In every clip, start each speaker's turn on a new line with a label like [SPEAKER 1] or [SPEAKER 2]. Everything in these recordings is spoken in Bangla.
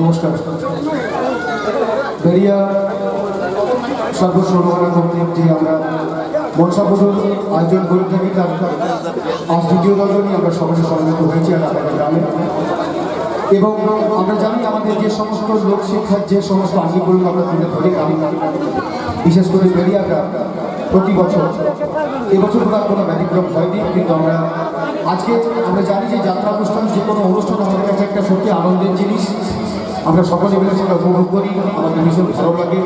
[SPEAKER 1] নমস্কার। বেরিয়া সর্বসর্বনা কর্তৃক যে আমরা মনসা পুজোর আয়োজন করে থাকি তার আজ দ্বিতীয় রজনী আমরা সমাজে সমবেত হয়েছি আপনাদের গ্রামে। এবং আমরা জানি আমাদের যে সমস্ত লোকশিক্ষার যে সমস্ত আঙ্গিকগুলো আমরা তুলে ধরি, বিশেষ করে বেরিয়া গ্রাম প্রতি বছর, এবছর তার কোনো ব্যতিক্রম হয়নি। কিন্তু আজকে আমরা জানি যে যাত্রা অনুষ্ঠান, যে কোনো অনুষ্ঠান আমাদের কাছে একটা সত্যি আনন্দের জিনিস। আমরা সকলে মিলে সেটা উপভোগ করি, আমাদের ভীষণ ভালো লাগে।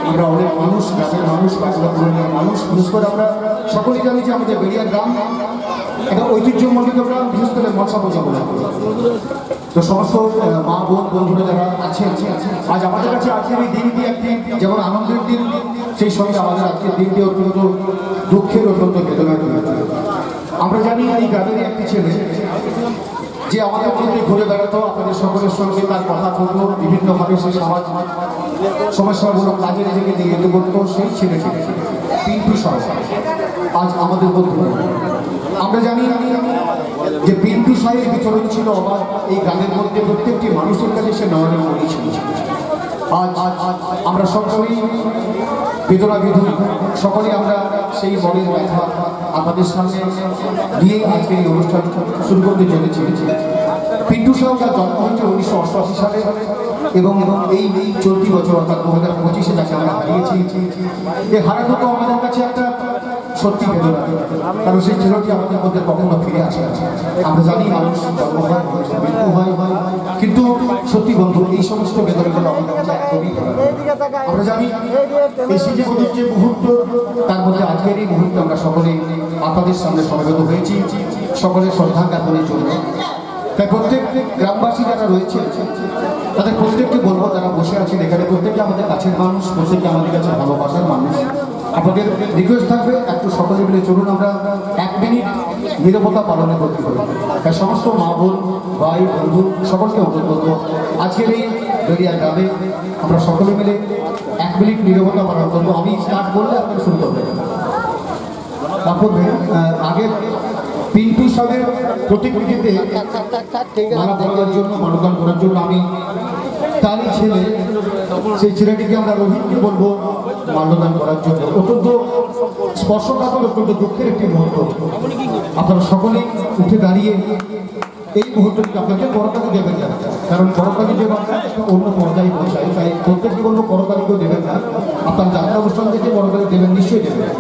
[SPEAKER 1] আমরা অনেক মানুষ, গ্রামের মানুষ, বাংলা পুরুলিয়ার মানুষ, বিশেষ করে আমরা সকলেই জানি যে আমাদের বেরিয়া গ্রাম একটা ঐতিহ্যমণ্ডিত গ্রাম, বিশেষ করে মনসা পুজো বলে। তো সমস্ত মা বোন বন্ধুরা যারা আছে, আজ আমাদের কাছে আজকের এই দিনটি একটি যেমন আনন্দের দিন, সেই সঙ্গে আমাদের আজকের দিনটি অত্যন্ত দুঃখের, অত্যন্ত বেদনার দিন। আমরা জানি এই গ্রামেরই একটি ছেলে যে আমাদের মধ্যে ঘুরে বেড়াতো, আপনাদের সকলের সঙ্গে তার কথা বলতো, বিভিন্নভাবে সে সমস্যামূলক কাজে নিজেকে নিয়োজিত করতো। সেই ছেলেটি পিন্টু সাউ আজ আমাদের মধ্যে। আমরা জানি যে পিন্টু সাহের বিচরণ ছিল অবাধ এই গ্রামের মধ্যে, প্রত্যেকটি মানুষের কাছে সে নয়নের মণি ছিল। আজ আমরা সকলেই বেদনা বিধু, সকলেই আমরা সেই মনের ব্যথা আমাদের সামনে দিয়ে আজকে এই অনুষ্ঠান শুরু করতে চলেছি। পিন্টু সাউ তার জন্ম হয়েছে 1988 সালে এবং এই চলতি বছর অর্থাৎ 2025-এ যাকে আমরা হারিয়েছি। এই হারানো তো আমাদের কাছে একটা সত্যি বেদনা, কারণ সেই ছেলেটি আমাদের মধ্যে কখনো ফিরে আসে। আমরা জানি মানুষ জন্ম হয়, মৃত্যু হয়, কিন্তু সত্যি বন্ধু এই সমস্ত বেদনাগুলো আমাদের কাছে একদমই। আমরা জানি এই জীবনের যে মুহূর্ত, তার মধ্যে আজকের এই মুহূর্তে আমরা সকলে আপনাদের সামনে সমবেত হয়েছি, সকলের শ্রদ্ধা জ্ঞাপনের জন্য। তাই প্রত্যেক গ্রামবাসী যারা রয়েছে তাদের প্রত্যেককে বলবো, যারা বসে আছেন এখানে, প্রত্যেকে আমাদের কাছের মানুষ, প্রত্যেকে আমাদের কাছে ভালোবাসার মানুষ। আপনাদের রিকোয়েস্ট থাকবে একটু সকলে মিলে চলুন আমরা 1 মিনিট নীরবতা পালনে করতে হবে। তাই সমস্ত মা বোন ভাই বন্ধু সকলকে অনুরোধ করবো, আজকের এই বেরিয়া গ্রামে আমরা সকলে মিলে 1 মিনিট নীরবতা পালন করবো। আমি স্টার্ট করলে আপনারা শুরু করবেন। তারপর আগের পিন্টু সাহেবের প্রতিকৃতিতে মালা পরার জন্য, মানদান করার জন্য আমি তারই ছেলে, সেই ছেলেটিকে আমরা রোহিতকে বলবো মাল্যদান করার জন্য। অত্যন্ত স্পর্শকাতর, অত্যন্ত দুঃখের একটি মুহূর্ত। আপনারা সকলেই উঠে দাঁড়িয়ে এই মুহূর্তটি আপনাকে করতালি দেবেন না, কারণ করতালি দেবেন না অন্য পর্যায়ে পৌঁছায়। তাই প্রত্যেককে বলবো করতালিকেও দেবেন না, আপনার যাত্রা অনুষ্ঠান থেকে করতালি দেবেন, নিশ্চয়ই দেবেন।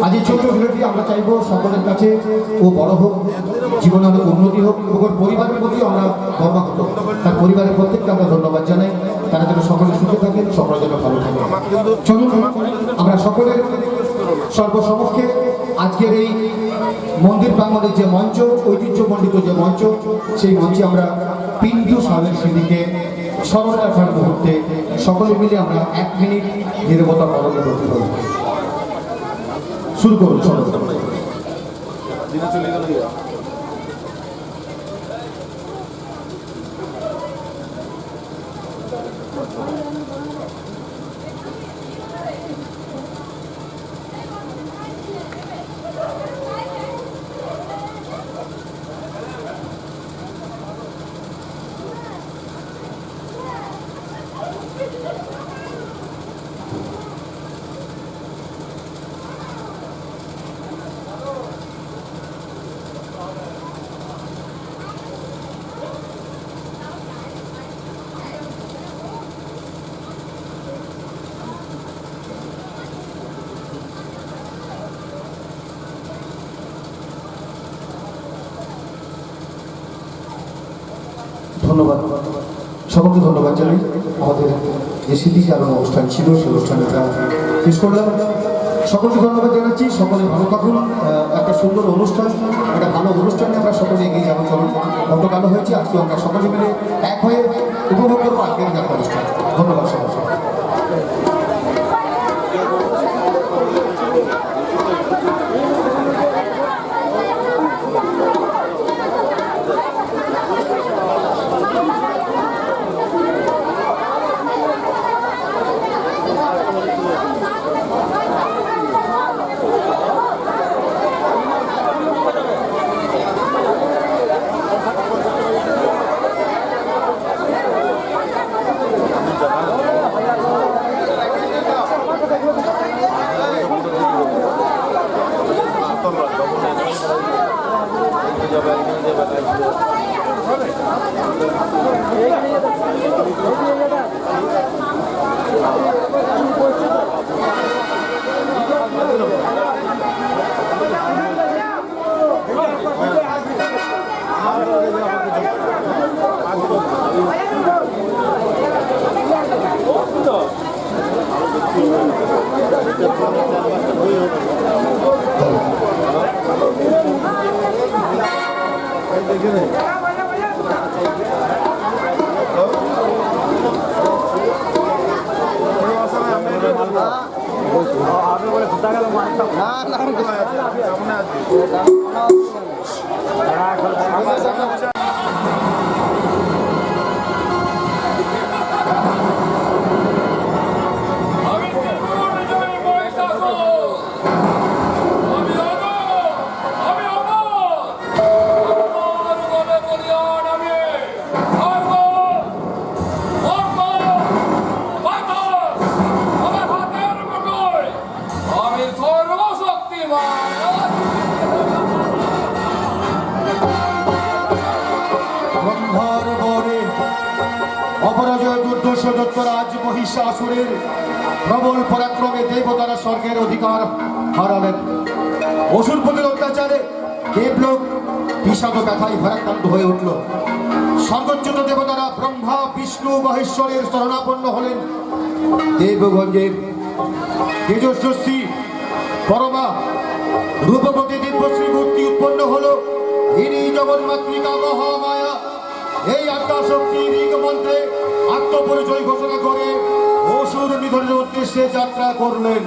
[SPEAKER 1] আজ এই ছোট্ট ভিডিওটি আমরা চাইবো সকলের কাছে ও বড় হোক, জীবনে অনেক উন্নতি হোক, এবং পরিবারের প্রতি আমরা কর্মাগত, তার পরিবারের প্রত্যেককে আমরা ধন্যবাদ জানাই। তারা যেন সকলে সুখে থাকেন, সকলে যেন ভালো থাকেন। চলুন আমরা সকলের সর্বসমক্ষে আজকের এই মন্দির প্রাঙ্গণের যে মঞ্চ, ঐতিহ্যমণ্ডিত যে মঞ্চ, সেই মঞ্চে আমরা পিন্টু সাহেবের স্মৃতিকে স্মরণ রাখার মুহূর্তে সকলে মিলে আমরা 1 মিনিট নীরবতা পালন করতে হবে। শুরু করুন সকলে। ধন্যবাদ, সকলকে ধন্যবাদ জানাই। আমাদের যে স্মৃতিচারণ অনুষ্ঠান ছিল সেই অনুষ্ঠানটা শেষ করলাম। সকলকে ধন্যবাদ জানাচ্ছি, সকলে ভালো থাকুন। একটা সুন্দর অনুষ্ঠান, একটা ভালো অনুষ্ঠানে আমরা সকলে এগিয়ে যাবো। চলুন, গতকালও হয়েছে, আজকে আমরা সকলে মিলে এক হয়ে উপভোগ করবো আজকের একটা অনুষ্ঠান। ধন্যবাদ সকলকে। মহিষাসুরের প্রবল পরাক্রমে দেবতারা স্বর্গের অধিকার হারালেন। অসুরপতির অত্যাচারে দেবলোক বিষাদ ব্যথায় ভারাক্রান্ত হয়ে উঠল। স্বর্গচ্যুত দেবতারা ব্রহ্মা বিষ্ণু মহেশ্বরের শরণাপন্ন হলেন। দেবগঞ্জের তেজস্বী পরমা রূপবতী দিব্যশ্রী মূর্তি উৎপন্ন হলো। ইনি জগন্মাতৃকা মহামায়া পরাশক্তি ঋগ মন্ত্রে আত্মপরিচয় ঘোষণা করে অসুর নিধনের উদ্দেশ্যে যাত্রা করলেন।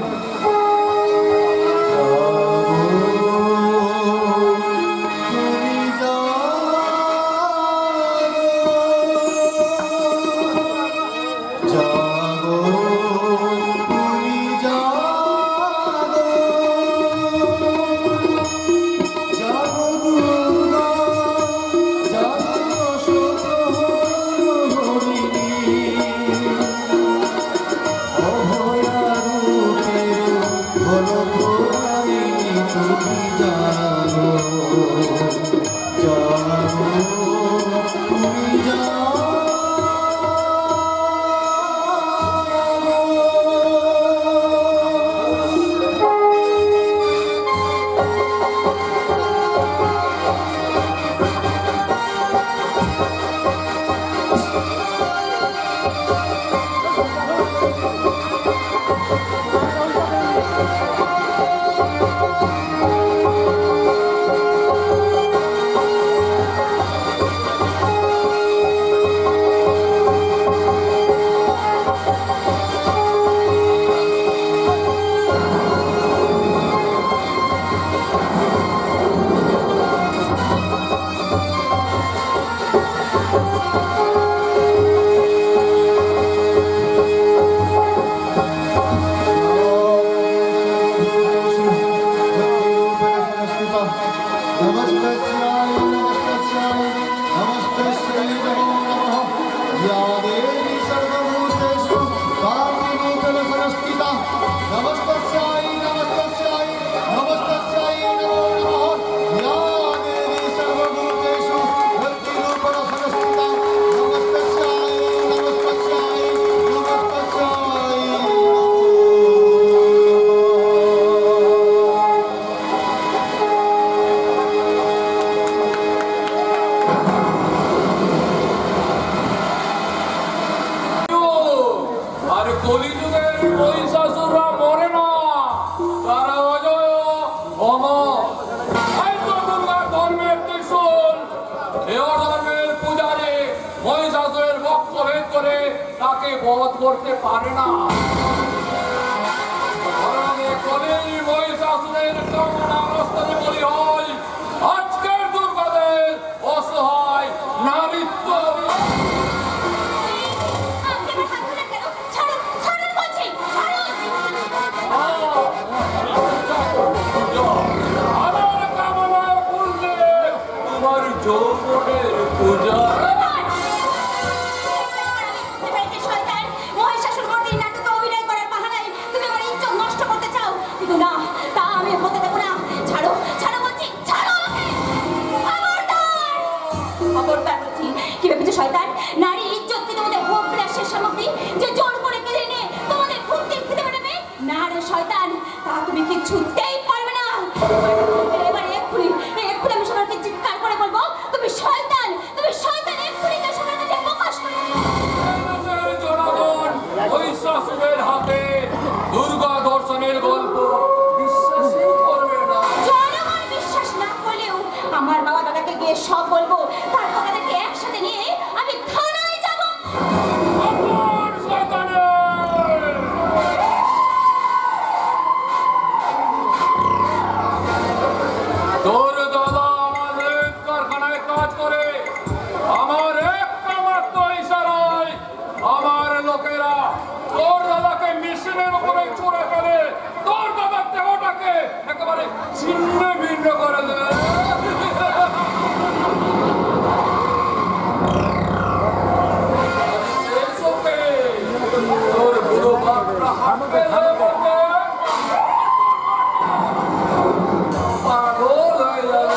[SPEAKER 2] বধ করতে পারে না। আজকের দুর্গাদের অসহায় নারীত্ব আমার কামনা করলে তোমার যৌবনের পূজা
[SPEAKER 3] শয়তান নারী ইজ্জত কি তোমাদের ভোগ বিলাসের সামগ্রী যে জোর করে কেড়ে নিয়ে তোমাদের ভক্তি খেতে পারবে না রে শয়তান, তা তুমি কিছুতেই পারবে না। এবারে এক্ষুনি আমি সবাইকে চিৎকার করে বলবো তুমি শয়তান, তুমি শয়তান, এক্ষুনি তো সবার কাছে প্রকাশ করে
[SPEAKER 2] জনগণ মহিষাসুরের হাতে দুর্গা দর্শনের গল্প বিশ্বাসই করবে না।
[SPEAKER 3] জনগণ বিশ্বাস না করলেও আমার বাবা দাদাকে গিয়ে সব বলবো, তারপর তাদেরকে একসাথে নিয়ে আমি থানায় যাব।
[SPEAKER 2] তোর দাদা আমাদের কারখানায় কাজ করে, আমার একটা মাত্র ইশারায় আমার লোকেরা তোর দাদাকে মেশিনের উপরে ছুড়ে ফেলে, তোর দাদার দেহটাকে একেবারে ছিন্ন ভিন্ন করে দেয়। তোর বুড়ো বাপটা হাত পেলে বলবে পাগল হয়ে যাবে।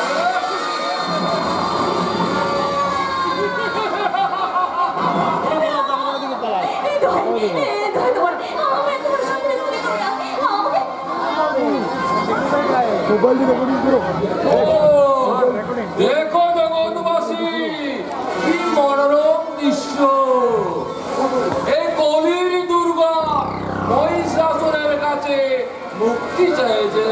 [SPEAKER 2] দেখো জগৎবাসী, কি মনোরম দৃশ্য! এই কলির দুর্গা মহিষাসুরের কাছে মুক্তি চাইছে।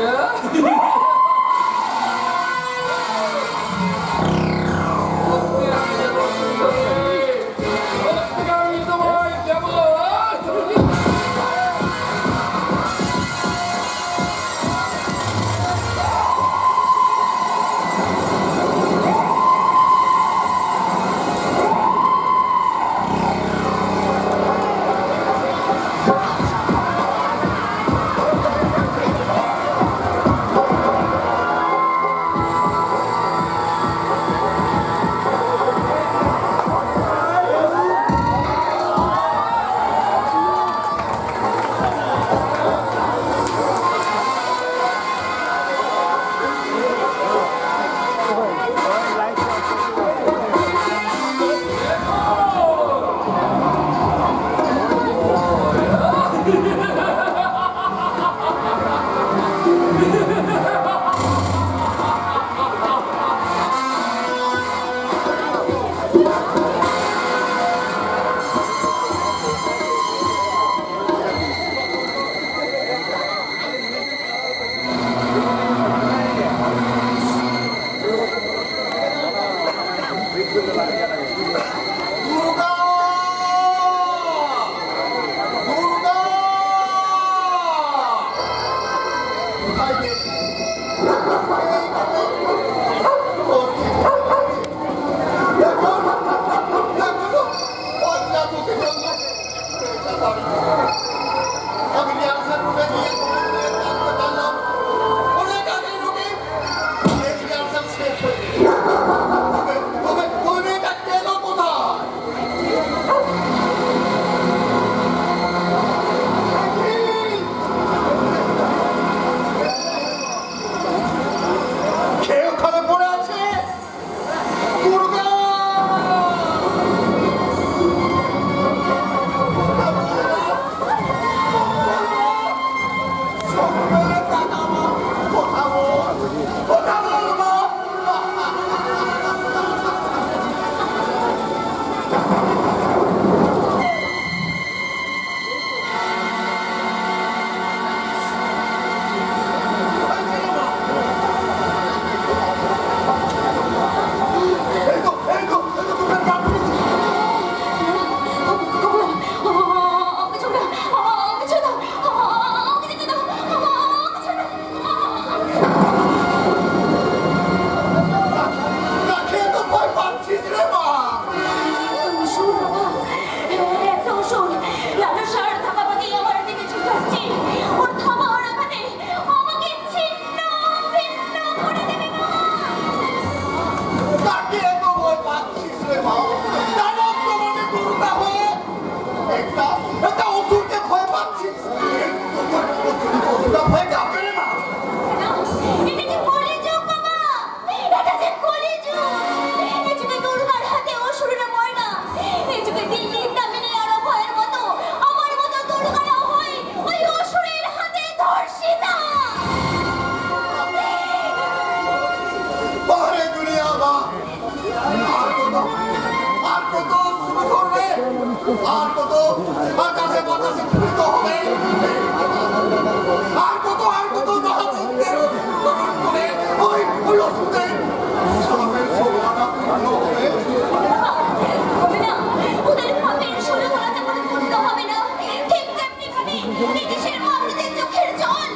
[SPEAKER 3] বিদেশের মানুষদের চোখের জল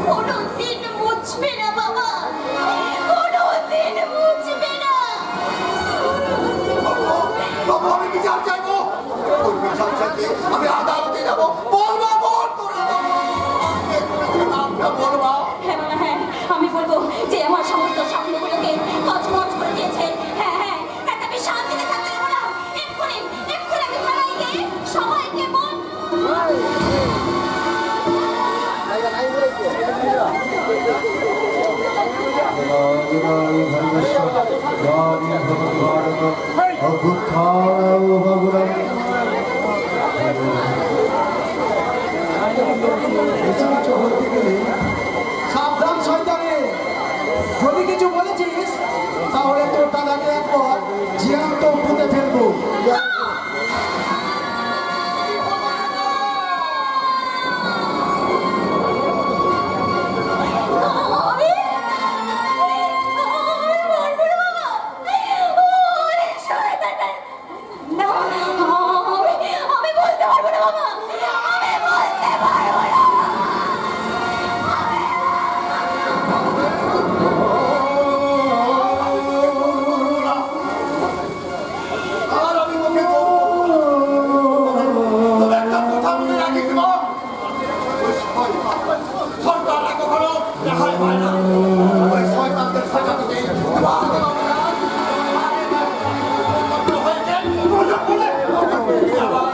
[SPEAKER 3] কোনোদিন মুছবে না বাবা, কোনোদিন মুছবে না।
[SPEAKER 4] বাবা আমি বিচার চাইবো, তোর বিচার চাইতে আমি আদালতে যাবো, বলবো বল তোরা নামটা বলবা।
[SPEAKER 3] হ্যাঁ বাবা হ্যাঁ, আমি বলবো যে আমার সমস্ত স্বপ্নগুলোকে কচকচ করে দিয়েছে। হ্যাঁ হ্যাঁ, একটা আমি শান্তিতে থাকতে দেবো না। এক্ষুনি এক্ষুনি আমি পালাই গিয়ে সবাইকে বল।
[SPEAKER 1] সাবধান শয়তানে, যদি কিছু বলেছিস তাহলে তোর দাদাকে একবার জিয়ান্ত পুঁতে ফেলবো।
[SPEAKER 3] আমি বলতে পারবো না বাবা, আমি বলতে পারবো না।
[SPEAKER 4] আর আমি ওকে তবে একটা কথা মনে রাখিস মা, ওই সরকাররা কখনো রেহাই পায় না, ওই শয়তানদের সাজা থেকে বাঁচতে হবে না। হয়েছে বলে বলে আবার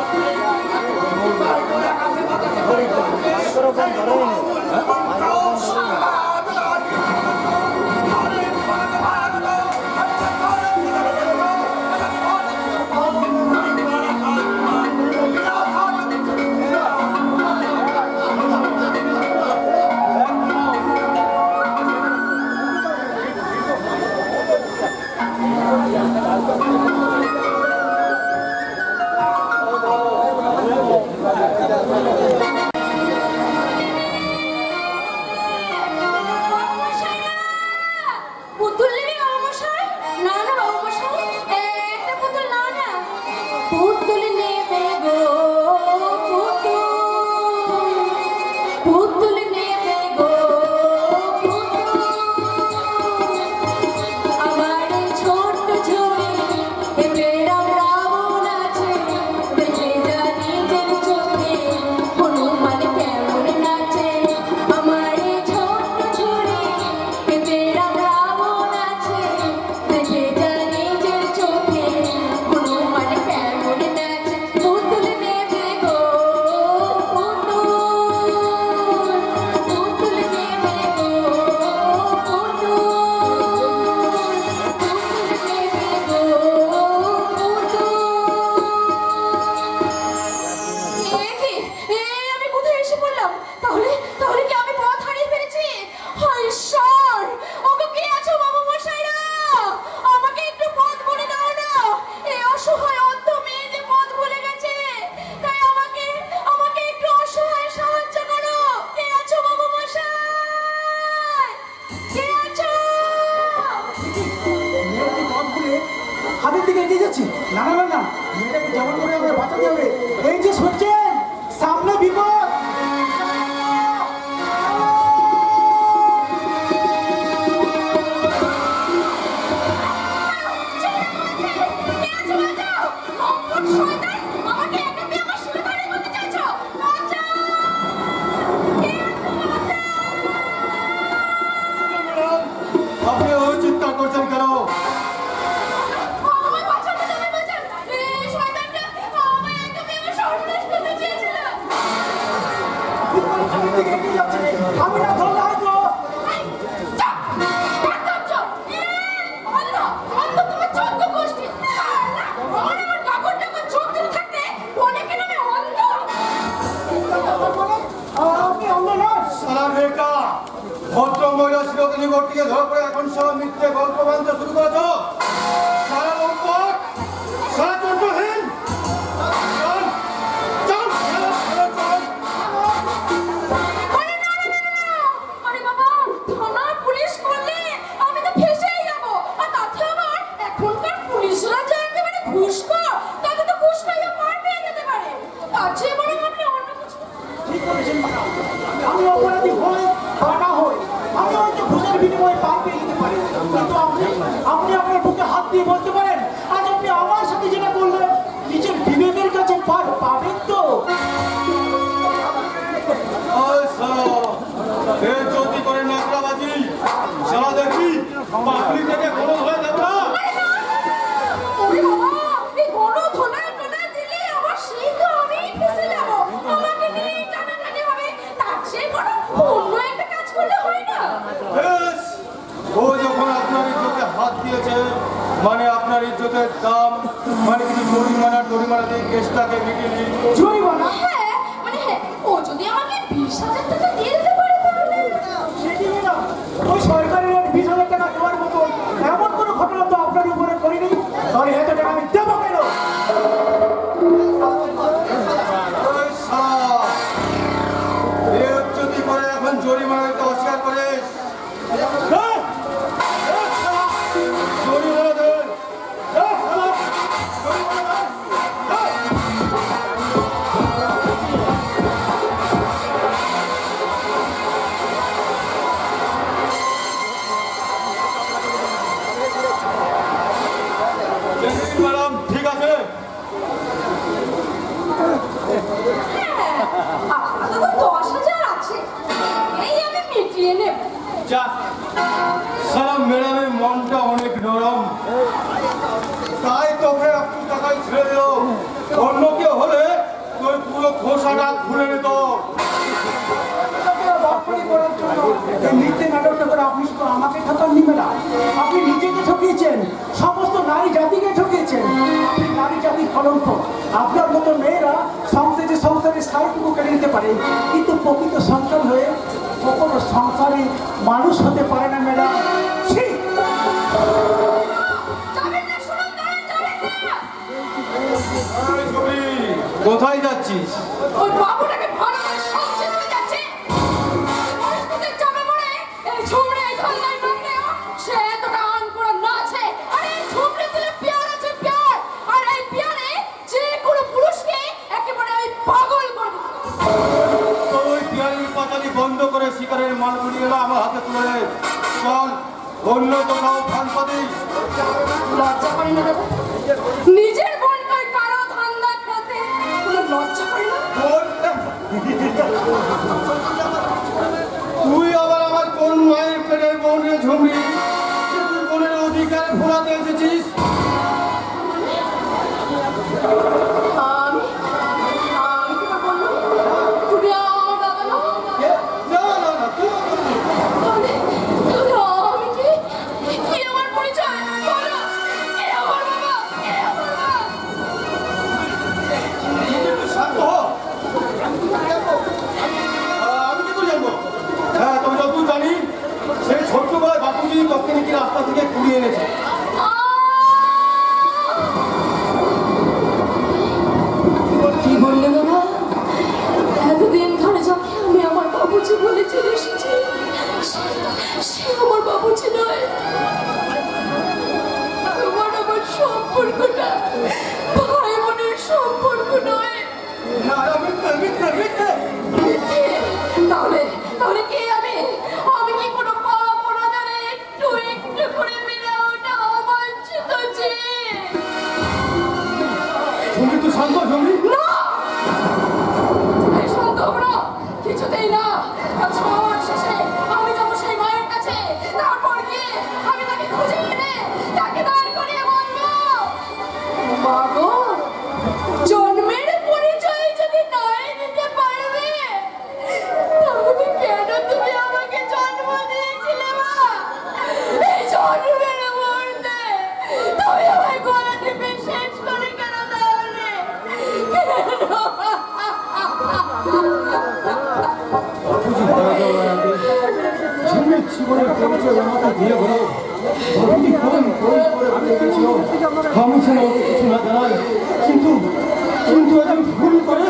[SPEAKER 3] পুতুল নেবে বাবা মশাই? না না বাবা মশাই, একটা পুতুল না না, পুতুল নেবে গো পুতুল, পুতুল নেবে গো পুতুল, আমার ছোট্ট ঝুড়ি বেড়া রাবণ আছে, দেখে যা নিজের চোখে হনুমান কেমন নাচে। আমার ছোট্ট ঝুড়ি বেড়া রাবণ আছে, দেখে যা নিজের চোখে হনুমান কেমন নাচে। পুতুল নেবে গো পুতুল, পুতুল নেবে গো পুতুল, পুতুল নেবে গো পুতুল। এ কি? আমি কোথায় এসে পড়লাম? তাহলে তাহলে কি আমি পথ হারিয়ে ফেলেছি? হায় ঈশ্বর! ওগো কে আছো বাবা মশাইরা? আমাকে একটু পথ বলে দাও না। এই অসহায় অন্ধ মেয়ে যে পথ ভুলে গেছে, তাই আমাকে আমাকে একটু অসহায় সাহায্য করো। কে আছো বাবা মশাই? কে আছো?
[SPEAKER 1] মেয়েটি পথ ভুলে হাতের দিকে এগিয়ে যাচ্ছে। না না না না, মেয়েটাকে যেমন করে আমরা বাঁচাতে হবে। এই যে শুনছেন, সামনে বিপদ।
[SPEAKER 3] আমাকে একা পেয়ে আমার শিরোধারে করতে চাইছো? বাঁচাও! কে আছো বাঁচাও!
[SPEAKER 4] আপনি ওই চিৎকার করছেন কেন?
[SPEAKER 3] আমায় বাঁচান, আমায় বাঁচান! এই শয়তানটা আমায় একা পেয়ে আমার সর্বনাশ করতে চেয়েছিল।
[SPEAKER 1] সামনের দিকে এগিয়ে যাচ্ছে। আমি না ধরলে হয়তো
[SPEAKER 3] এই, চুপ! একদম চুপ! অন্ধ! অন্ধ তোমার চোদ্দ গোষ্ঠী! শালা! আমার কাপড় টাপড় চোখ ধরে থাকতে বলে কিনা আমি অন্ধ!
[SPEAKER 1] আপনি অন্ধ নন।
[SPEAKER 4] সারা মেয়েটা ভদ্র মহিলা শিরোধারী নিকটকে ধরা পড়ে এখন সারা মিথ্যে গল্প বানতে শুরু করেছ। সারা লম্পট, সারা চন্দ্রহীন। চল, চল, চল, চল, চল।
[SPEAKER 3] আরে বাবা, থানায় পুলিশ করলে আমি তো ফেঁসেই যাবো। আর তাতে আবার এখনকার পুলিশরা যে একেবারে ঘুষখোর, তাতে তো ঘুষ খাইয়ে মার পেয়ে যেতে পারে। তার চেয়ে বরং আপনি অন্য কিছু
[SPEAKER 1] ঠিক বলেছেন মা।
[SPEAKER 5] আমি অপরাধী হই বা না হই, আমি হয়তো ঘুষের বিনিময়ে পার পেয়ে যেতে পারি, কিন্তু আপনি আপনার বুকে হাত দিয়ে বলতে পারেন আজ আপনি আমার সাথে যেটা করলেন নিজের বিবেকের কাছে পার পাবেন তো?
[SPEAKER 4] যদি করে নাকড়াবাজি সারা দেখি পাবলিক থেকে কোনো হয়ে যাবে না।
[SPEAKER 3] ওরে বাবা, এই বড় ধোলাই টোলাই দিলে আমার সেই তো আমিই ফেঁসে যাব। আমাকে নিয়ে টানাটানি হবে, তার চেয়ে বড় অন্য একটা কাজ করলে হয় না?
[SPEAKER 4] বেশ, ও যখন আপনার ইজ্জতে হাত দিয়েছে মানে আপনার ইজ্জতের দাম মানে কিছু জরিমানা দিয়ে কেসটাকে মিটিয়ে দিন।
[SPEAKER 5] জরিমানা?
[SPEAKER 3] হ্যাঁ, মানে হ্যাঁ, ও যদি আমাকে 20,000 টাকা দিয়ে দিতে পারে তাহলে
[SPEAKER 5] সেটি না, ওই সরকারের 20,000 টাকা দেওয়ার মতো এমন কোনো ঘটনা তো আপনার উপরে করিনি, তাহলে এত টাকা আমি দেবো কেন?
[SPEAKER 4] ওই শালা, এ ইজ্জতি করে এখন জরিমানা দিতে অস্বীকার করে জরিমানা দেন। ম্যাডাম ঠিক আছে।
[SPEAKER 3] আপাতত 10,000 আছে, এই আমি মিটিয়ে নেব।
[SPEAKER 4] যা সারা ম্যাডামের মনটা অনেক নরম, তাই তোকে একটু টাকায় ছেড়ে দিল। অন্য কেউ হলে তোর পুরো খোসাটা খুলে নিত।
[SPEAKER 5] বাপরি করার জন্য এই মিথ্যে নাটকটা করে আপনি শুধু আমাকে ঠকাননি ম্যাডাম, আপনি নিজেকে ঠকিয়েছেন, সমস্ত নারী জাতিকে ঠকিয়েছেন। আপনি নারী জাতির কলঙ্ক। আপনার মতো মেয়েরা সংসারে স্থায়ীটুকু কেড়ে নিতে পারে, কিন্তু প্রকৃত সন্তান হয়ে কখনো সংসারে মানুষ হতে পারে না ম্যাডাম। ছি!
[SPEAKER 3] যাবেন না, শুনুন, দাঁড়ান, যাবেন না।
[SPEAKER 4] এই ছবি, কোথায় যাচ্ছিস?
[SPEAKER 3] ওই বাবুটাকে ভালো করে সমঝে দেবে যাচ্ছে। পরিস্থিতির চাপে পড়ে এই ঝুমড়ে এই ধন্দায় নামলেও সে এতটা আন করে নাচে। আর এই ঝুমড়ে দিলে পেয়ার আছে, পেয়ার। আর এই পেয়ারে যে কোনো পুরুষকে একেবারে আমি পাগল করবো।
[SPEAKER 4] ওই পিয়ারির পাতালি বন্ধ করে শিকারের মালগুলি এলো আমার হাতে তুলে দে। চল অন্য কোথাও ফান পাতি।
[SPEAKER 3] লজ্জা করে না দাদা? নিজের বোনকে কারো ধান্দা খেতে কোনো লজ্জা করে না?
[SPEAKER 4] তুই আবার আমার কোন মায়ের পেটের বোন রে ঝুমরি? তুই বোনের অধিকার ফোরাতে এসেছিস?
[SPEAKER 3] আমি কি বললাম? তুমি আমার দাদা না?
[SPEAKER 4] না না না তুই
[SPEAKER 3] তাহলে আমি কি আমার পরিচয়? বলো, কে আমার বাবা? কে আমার মা?
[SPEAKER 4] শান্ত হ। আমি কি করে জানবো? হ্যাঁ তবে যতদূর জানি সেই ছোট্ট ভাই বাপুজি তোকে নাকি রাস্তা থেকে কুড়িয়ে এনেছে।
[SPEAKER 3] কি বললে বাবা? এতদিন ধরে যাকে আমি আমার বাবুজি বলে চলে এসেছি সে আমার বাবুজি নয়। তোমার আমার সম্পর্কটা ভাই বোনের সম্পর্ক নয়।
[SPEAKER 4] না মিথ্যে মিথ্যে মিথ্যে।
[SPEAKER 3] তাহলে তাহলে কে আমি? আমি কি কোনো পাপ অনাচারে একটু একটু করে মেরে ওটা অবাঞ্ছিত যে?
[SPEAKER 4] ঝুমরি তুই শান্ত ঝুমরি।
[SPEAKER 3] না! এই শান্ত হবো না, কিছুতেই না। আজ সবার শেষে আমি যাবো সেই মায়ের কাছে, তারপর গিয়ে আমি তাকে খুঁজে এনে তাকে দাঁড় করিয়ে বলবো, মা গো, জন্মের পরিচয় যদি নাই দিতে পারবে তাহলে কেন তুমি আমাকে জন্ম দিয়েছিলে মা? এই জন্মের মধ্যে তুমি আমায় গলা টিপে শেষ করে কেন তাহলে?
[SPEAKER 1] ঝিমের জীবনের পরিচয় আমাকে দিয়ে বলো বাবুজি কোন বই করে রেখেছিল আমি ছিল কিছু না জানাই কিন্তু কিন্তু আমি ভুল করে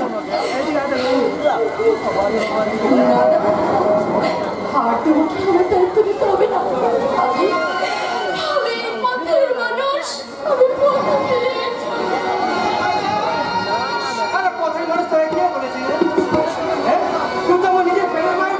[SPEAKER 3] আর তোমাকে আমার দায়িত্ব নিতে হবে না। আমি পথের মানুষ, আমি পথে ফিরেছি।
[SPEAKER 5] আরে পথের মানুষ তাই কে বলেছিল? হ্যাঁ, তুই তো আমার নিজের প্রেমের মায়ের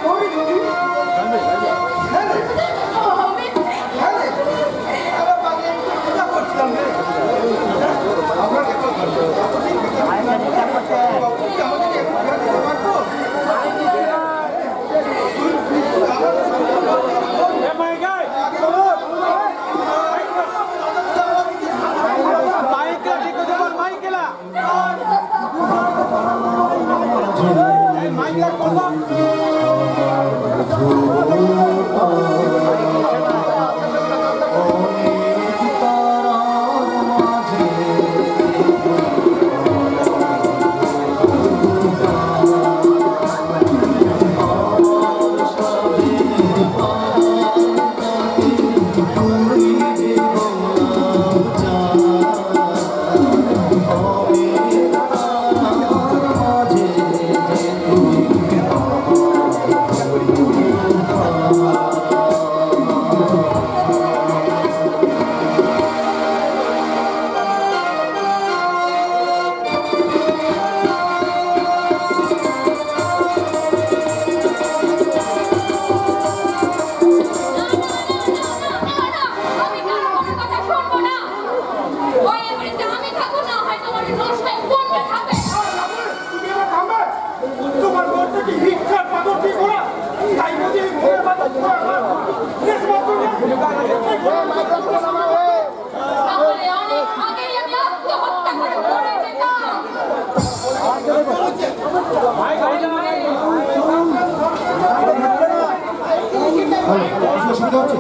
[SPEAKER 1] কিছু অসুবিধা হচ্ছে?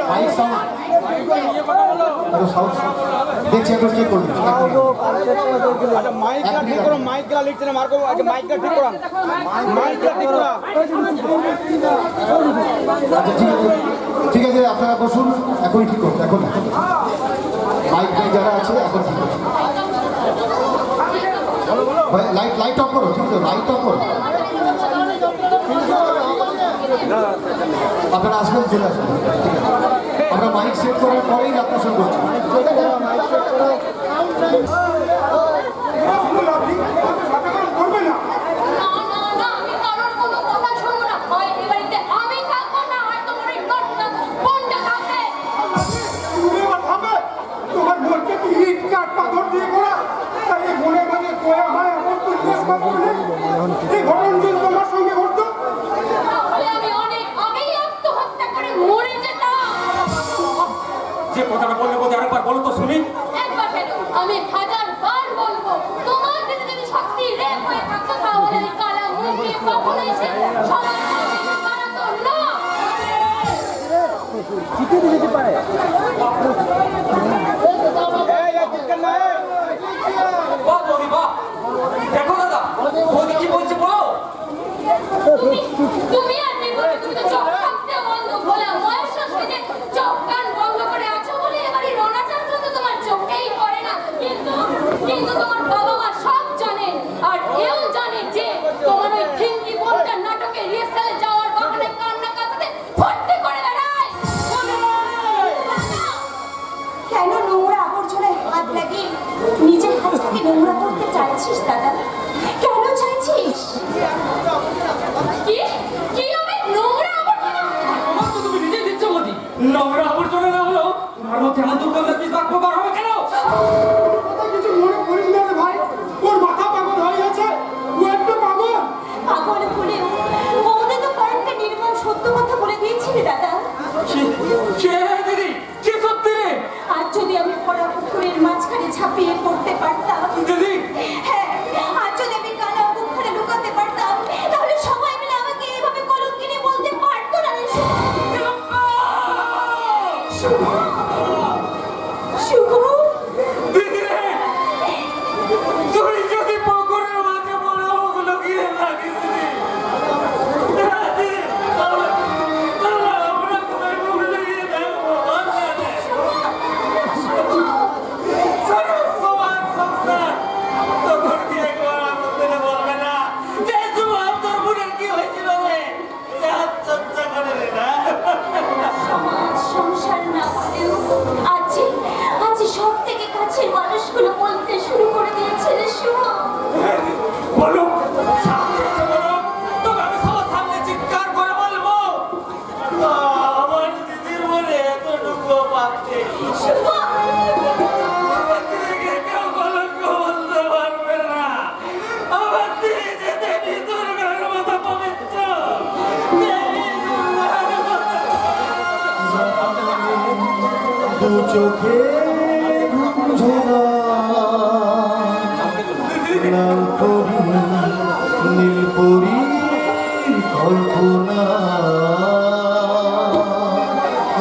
[SPEAKER 1] মাইক সাউন্ড সাউন্ড দেখছি একবার চেক করুন।
[SPEAKER 6] মাইকটা ঠিক করো, মাইকটা লিখছে না মার্কো, আগে মাইকটা ঠিক করান, মাইকটা ঠিক করা।
[SPEAKER 1] আচ্ছা ঠিক আছে আপনারা বসুন, এখনই ঠিক করুন, এখন মাইক যারা আছে এখন ঠিক করুন। লাইট অফ করো, ঠিক আছে লাইট অফ করো। আপনারা আসবেন, চলে আসবেন। আমরা মাইক সেট করার পরেই যাত্রা শুরু করছি।
[SPEAKER 4] করবে না
[SPEAKER 3] না না না, আমি কারোর কোনো কথা শুনবো না। হয় এ বাড়িতে আমি থাকবো না, আর তোমার এই কর্তা বন্ধা থাকবে।
[SPEAKER 4] তুমি আমার ভাবে তোমার মনকে কি ইট কাঠ পাথর দিয়ে করা, তাই এই মনে মনে তোয়া হয় আমার তো দেশ করলে এই ঘটনা যদি তোমার সঙ্গে ঘটতো
[SPEAKER 3] তাহলে আমি অনেক আগেই আত্মহত্যা করে মরে যেতাম।
[SPEAKER 2] যে কথাটা বললে বোধ আরেকবার বলো তো শুনি।
[SPEAKER 3] একবার কেন, আমি 1000বার বলবো। তোমার যদি যদি শক্তি রেপ হয়ে থাকতো তাহলে এই কালা মুখে কখনোই সে সবার সাথে বানাতো না।
[SPEAKER 2] বাহ বৌদি বাহ, দেখো দাদা বৌদি কি বলছে বলো।
[SPEAKER 3] তুমি আর নিপুণে তুমি তো চোখ থাকতে বন্ধ ভোলা মহেশ্বরীতে চোখ কান বন্ধ করে আছো বলে এবারে রোনাচার তো তোমার চোখেই পড়ে না। কিন্তু তোমার বাবা মা সব জানে, আর এও জানে যে তোমার ওই থিঙ্কি বোনটা নাটকে রিহার্সালে যাওয়ার বাহানে কান্না কাঁদতে ভর্তি করে বেড়ায়। কেন নোংরা আবর্জনায় হাত লাগিয়ে নিজের হাতটাকে নোংরা করতে চাইছিস দাদা? কেন চাইছিস? কি কি হবে নোংরা আবর্জনা?
[SPEAKER 2] আমার তো তুমি নিজেই দিচ্ছ বৌদি। নোংরা আবর্জনা না হলেও তোমার মধ্যে এমন দুর্গন্ধ বাক্য বার হবে কেন?
[SPEAKER 4] কথা কিছু মনে করিস না রে ভাই, ওর মাথা পাগল হয়ে গেছে, ও একটা পাগল।
[SPEAKER 3] পাগল বলেও ওদের তো কয়েকটা নির্মম সত্য কথা বলে দিয়েছিলি দাদা।
[SPEAKER 2] কে দিদি, কে সত্যি রে?
[SPEAKER 3] আর যদি আমি পড়া পুকুরের মাঝখানে ঝাঁপিয়ে পড়তে পারতাম,
[SPEAKER 2] দিদি
[SPEAKER 3] হ্যাঁ, আর যদি আমি কালা মুখখানে লুকাতে পারতাম, তাহলে সবাই মিলে আমাকে এইভাবে কলঙ্কিনী বলতে পারতো না রে শুভ। শুভ
[SPEAKER 2] দিদি রে, তুই যদি পুকুরের মাঝে পড়ে ওগুলো গিয়ে লাগিস দিদি, আমরা কোথায় মুখ লাগিয়ে দেখবো? সবার সংসার তখন কি একবার আমাদের বলবে না যে তোমার তোর বোনের কি হয়েছিল রে? সে আত্মহত্যা করে রে না?
[SPEAKER 3] সমাজ সংসার না হলেও আজ সব থেকে কাছের মানুষগুলো বলতে শুরু করে দিয়েছে রে শুভ।
[SPEAKER 2] বলো, সামনে এসে বলো, তবে আমি সবার সামনে চিৎকার করে বলবো, আমার দিদির মনে এতটুকু পাচ্ছে
[SPEAKER 3] শুভ
[SPEAKER 2] কেউ কলঙ্ক বলতে পারবে না। আমার দিদি যে দেবী দুর্গার মতো পবিত্র, দেবী দুর্গার মতো।
[SPEAKER 1] দু চোখে ঝরা লাল পরি নীল পরির কল্পনা,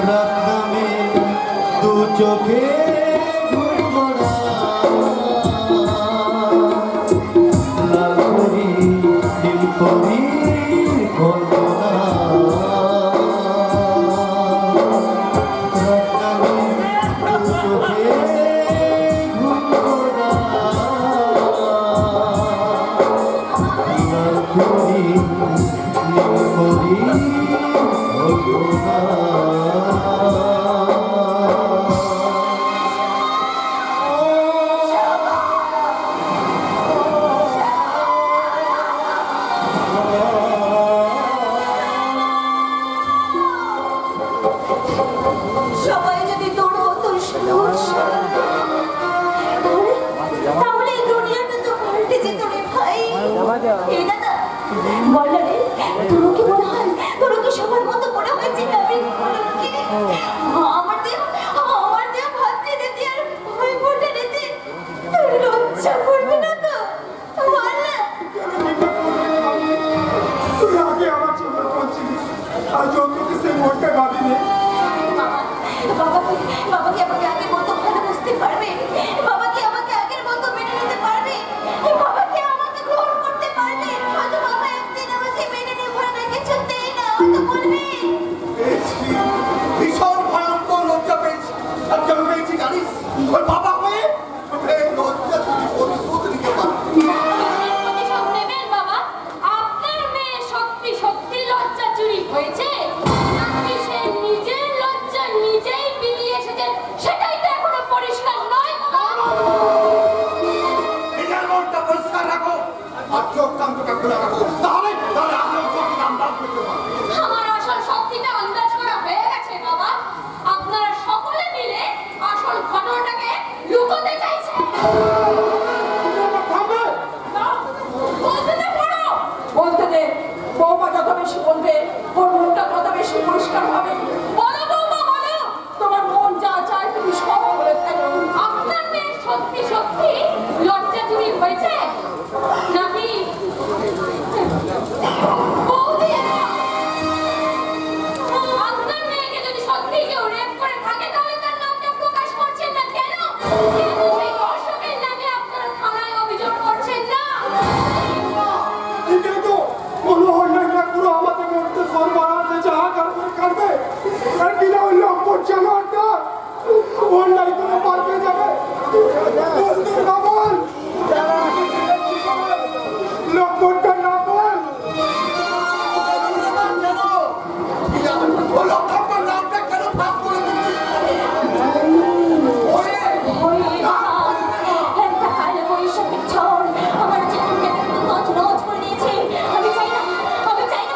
[SPEAKER 1] রাত নামে দু চোখে ঝরা লাল পরি নীল পরির কল্পনা,
[SPEAKER 4] চোখ কান চোখে খুলে রাখো, তাহলে তাহলে আসল শক্তি আমরা করতে পারবো।
[SPEAKER 3] আমার আসল শক্তিটা আন্দাজ করা হয়ে গেছে বাবা। আপনারা সকলে মিলে আসল ঘটনাটাকে লুকোতে চাইছেন।
[SPEAKER 4] থামবে।
[SPEAKER 3] বলতে দে বড়।
[SPEAKER 7] বলতে দে, বৌমা যত বেশি বলবে ওর মনটা তত বেশি পরিষ্কার হবে।
[SPEAKER 3] বলো বৌমা বলো।
[SPEAKER 7] তোমার মন যা চায় তুমি সব বলে ফেলো।
[SPEAKER 3] আপনার মেয়ে সত্যি সত্যি লজ্জা চুরি হয়েছে নাকি বৌদি আপনার মেয়েকে যদি সত্যি কেউ রেপ করে থাকে তাহলে তার নামটা প্রকাশ করছেন না কেন? কেন সেই দর্শকের নামে আপনারা থানায় অভিযোগ করছেন না?
[SPEAKER 4] কিন্তু কোনো অন্যায় না পুরো আমাদের মধ্যে সর্বনাশে জাহাকার করে কাটবে, আর কিনা ওই লম্পট জানোয়ারটা অন্যায় করে পার পেয়ে যাবে। বলতে না বল, লম্পটটা না বল।
[SPEAKER 3] একটা কালো বৈশাখের ঝড় আমার জীবনকে একদম তছনছ করে দিয়েছে। আমি চাই না বাবা, সেই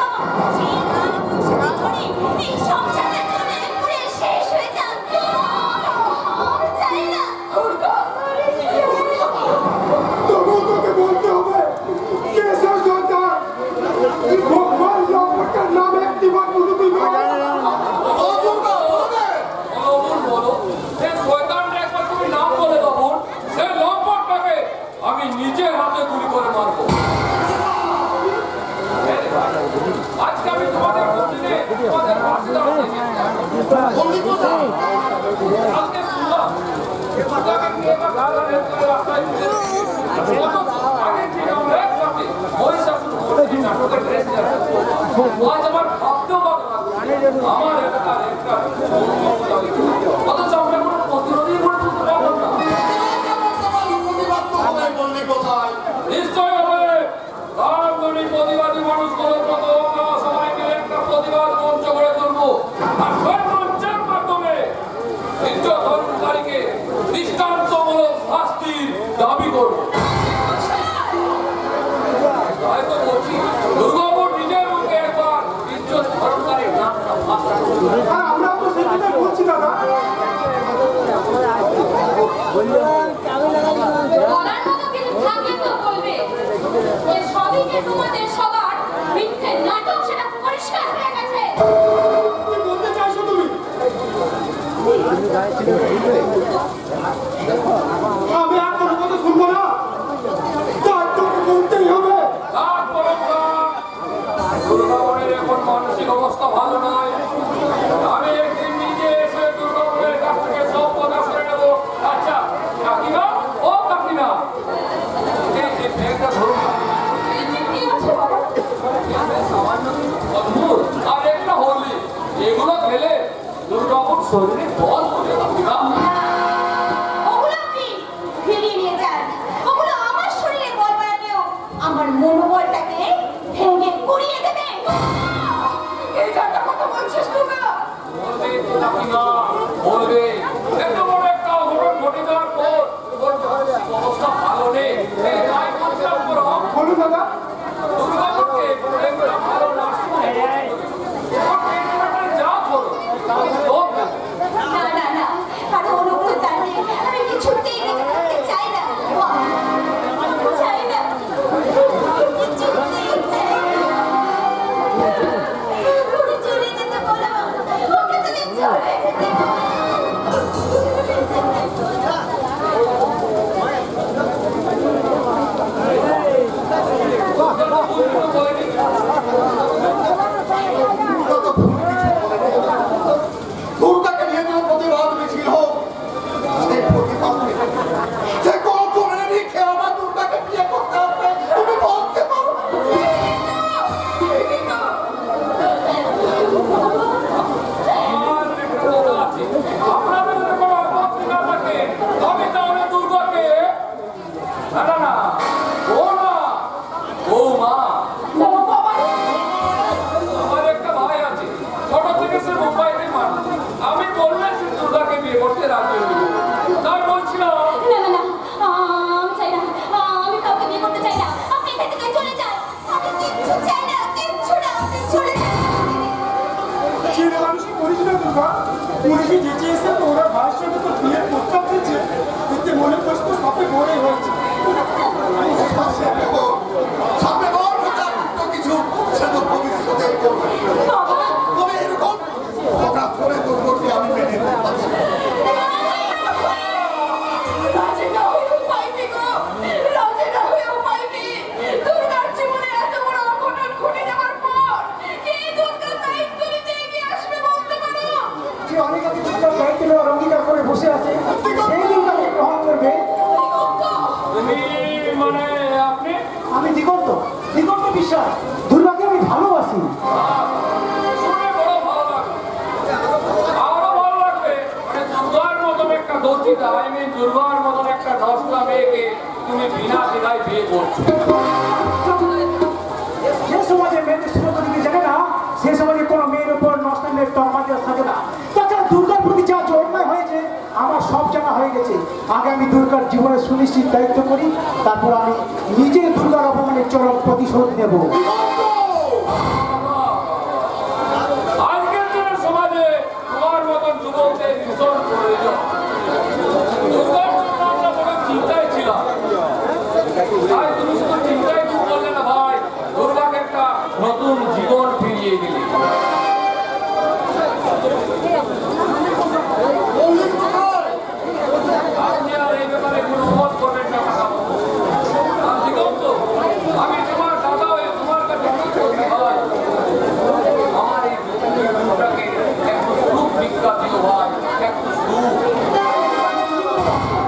[SPEAKER 3] কালো বৈশাখের ঝড়ে এই সংসারটা জ্বলে পুড়ে শেষ হয়ে যাক। আমি চাই না।
[SPEAKER 4] তবুও তোকে বলতে হবে, কেশব সর্দার, ভগবান লম্পটটার নামে একটিবার শুধু তুই বল।
[SPEAKER 2] বলো সে শয়তানটা একবার তুমি নাম বলে দাও বোন, সে লম্পটটাকে আমি নিজের হাতে গুলি করে মারবো। আজকে আমি তোমাদের মন্দিরে তোমাদের পাশে দাঁড়িয়েছি। কালকে শুনলাম তাকে নিয়ে বা গাড়ি করে রাস্তায় ঘুরে। অথচ আগের দিন আমরা একসাথে মহিষাসুর মূর্তি নাটকের ড্রেস যাচ্ছি। আজ আমার ভাবতেও ভালো লাগছে আমার এলাকার একটা অথচ আমরা কোনো প্রতিরোধই করে তুলতে পারলাম না। নিশ্চয় হবে রামধনী প্রতিবাদী মানুষগুলোর মতো আমরা সবাই মিলে একটা প্রতিবাদ মঞ্চ গড়ে তুলবো, আর সেই মঞ্চের মাধ্যমে ইজ্জত হরণকারীকে দৃষ্টান্তমূলক শাস্তির দাবি করবো। তাই তো বলছি দুর্গাপুর নিজের মুখে একবার ইজ্জত হরণকারীর নামটা ভাষা
[SPEAKER 4] আর আমরা তো সেদিকে বলছি দাদা।
[SPEAKER 3] বলার মতো কিছু থাকলে তো বলবে। এ সবই যে তোমাদের সবার মিথ্যে নাটক সেটা পরিষ্কার হয়ে গেছে।
[SPEAKER 4] কি বলতে চাইছো তুমি? আমি আর কোনো কথা শুনবো না, তার তোকে বলতেই হবে।
[SPEAKER 2] দুর্গাপুরের এখন মানসিক অবস্থা ভালো নয়। আমি একদিন নিজে এসে দুর্গাপুরের কাছ থেকে সব কথা শুনে নেবো। আচ্ছা কাকিমা, ও কাকিমা, এই ব্যাগটা ধরুন।
[SPEAKER 3] কি হচ্ছে বাবা?
[SPEAKER 2] সামান্য অদ্ভুত আর একটা হোলি, এগুলো খেলে দুর্গাপুর শরীরে বল করে কাকিমা।
[SPEAKER 3] ওগুলো আপনি ফিরিয়ে নিয়ে যান। ওগুলো আমার শরীরে বল বাড়াতেও আমার মনোবলটাকে ভেঙে গুড়িয়ে দেবে।
[SPEAKER 7] এই জায়গা কথা বলছিস তুমি?
[SPEAKER 2] বলবে তো কাকিমা, বলবে। এত বড় একটা অঘটন ঘটে যাওয়ার পর ওর মানসিক অবস্থা ভালো নেই। এই তাই বলছিলাম করো
[SPEAKER 4] বলুন দাদা।
[SPEAKER 2] দুর্গাপুরকে একটা ভালো নার্সিং হোম যা করো তাহলে সব
[SPEAKER 3] না না না,
[SPEAKER 5] দুর্গা পুলিশে যেচেছে তো ওরা ভাইয়ের সঙ্গে তো বিয়ের প্রস্তাব দিচ্ছে এতে মনে করছে সবে বড়ই হয়েছে
[SPEAKER 4] সামনে বল তো কিছু সে তো ভবিষ্যতে করবে তবে এরকম হঠাৎ করে দুর্গটি আমি মেনে নিতে পারছি না।
[SPEAKER 7] রাজি না হয়ে উপায় কি গো? রাজি না হয়ে উপায় কি? দুর্গার জীবনে এত বড় অঘটন ঘটে যাওয়ার পর কে দুর্গার দায়িত্ব নিতে এগিয়ে আসবে বলতে পারো?
[SPEAKER 5] যে অনেক আগে দুর্গার দায়িত্ব নেওয়ার অঙ্গীকার করে বসে আছে সেই দুর্গাকে গ্রহণ করবে।
[SPEAKER 2] তুমি মানে আপনি
[SPEAKER 5] আমি দিগন্ত দিগন্ত বিশ্বাস দুর্গাকে আমি ভালোবাসি।
[SPEAKER 2] শুনে বড় ভালো লাগলো। আরো ভালো লাগবে মানে দুর্গার মতন একটা দর্জিতা দুর্গার মতন একটা নষ্টা মেয়েকে তুমি বিনা দ্বিধায় বিয়ে করছো।
[SPEAKER 5] যে সমাজে মেয়েদের সুরক্ষিত জানে না সে সমাজে কোনো মেয়ের উপর নষ্ট মেয়ের তরমা দেওয়া থাকে না। তাছাড়া দুর্গার প্রতি যা অন্যায় হয়েছে আমার সব জানা হয়ে গেছে। আগে আমি দুর্গার জীবনের সুনিশ্চিত দায়িত্ব করি, তারপর আমি নিজে দুর্গার অপমানের চরম প্রতিশোধ নেব।
[SPEAKER 2] আজকের দিনের সমাজে তোমার মতন যুবকদের ভীষণ প্রয়োজন। দুর্গার জন্য আমরা বড় চিন্তায় ছিলাম। তাই তুমি শুধু চিন্তায় চুপ করলে না ভাই, দুর্গাকে একটা নতুন জীবন ফিরিয়ে দিলে। আপনি আর এই ব্যাপারে কোনো মত করবেন না কাকাবাবু। আর দিগন্ত, আমি তোমার দাদা হয়ে তোমার কাছে কি করতে ভাই? আমার এই দুটাকে একটু সুখ ভিক্ষা দিও ভাই, একটু সুখ।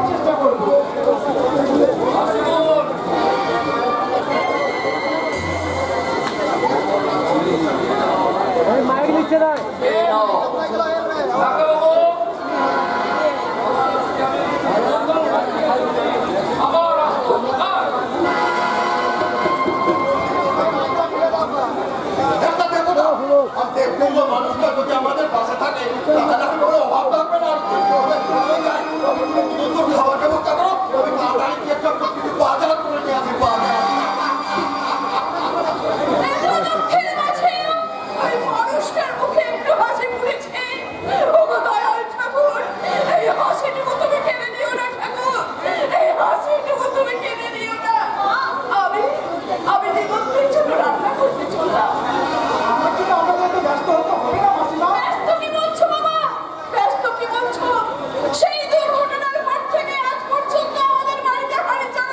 [SPEAKER 5] চেষ্টা করবো।
[SPEAKER 2] আসুন।
[SPEAKER 6] মাইক নিচ্ছে না
[SPEAKER 2] এই নাও। কাকাবাবু, আবার আসবো। হ্যাঁ।
[SPEAKER 4] একটা দেখো না আর দেখুন মানুষটা যদি আমাদের পাশে থাকে তাহলে আর কোনো অভাব থাকবে না। নতুন খাবার ব্যবস্থা করো আমি তাড়াতাড়ি কি একটা বাজার করে নিয়ে আসি বাজার।
[SPEAKER 7] দুঃখের মাঝে ওই মানুষটার মুখে একটু হাসি ফুটেছে। ওগো দয়াল ঠাকুর, এই হাসিটুকু তুমি কেড়ে নিও না ঠাকুর, এই হাসিটুকু তুমি কেড়ে নিও না। আমি দিগন্তের জন্য রান্না করতে চললাম।
[SPEAKER 5] আমার কিন্তু আমাদেরকে ব্যস্ত হতে হবে না মাসিমা।
[SPEAKER 7] ব্যস্ত কি বলছো বাবা? ব্যস্ত কি বলছো? সেই দুর্ঘটনার পর থেকে আজ পর্যন্ত আমাদের বাড়িতে হাঁড়ি চাল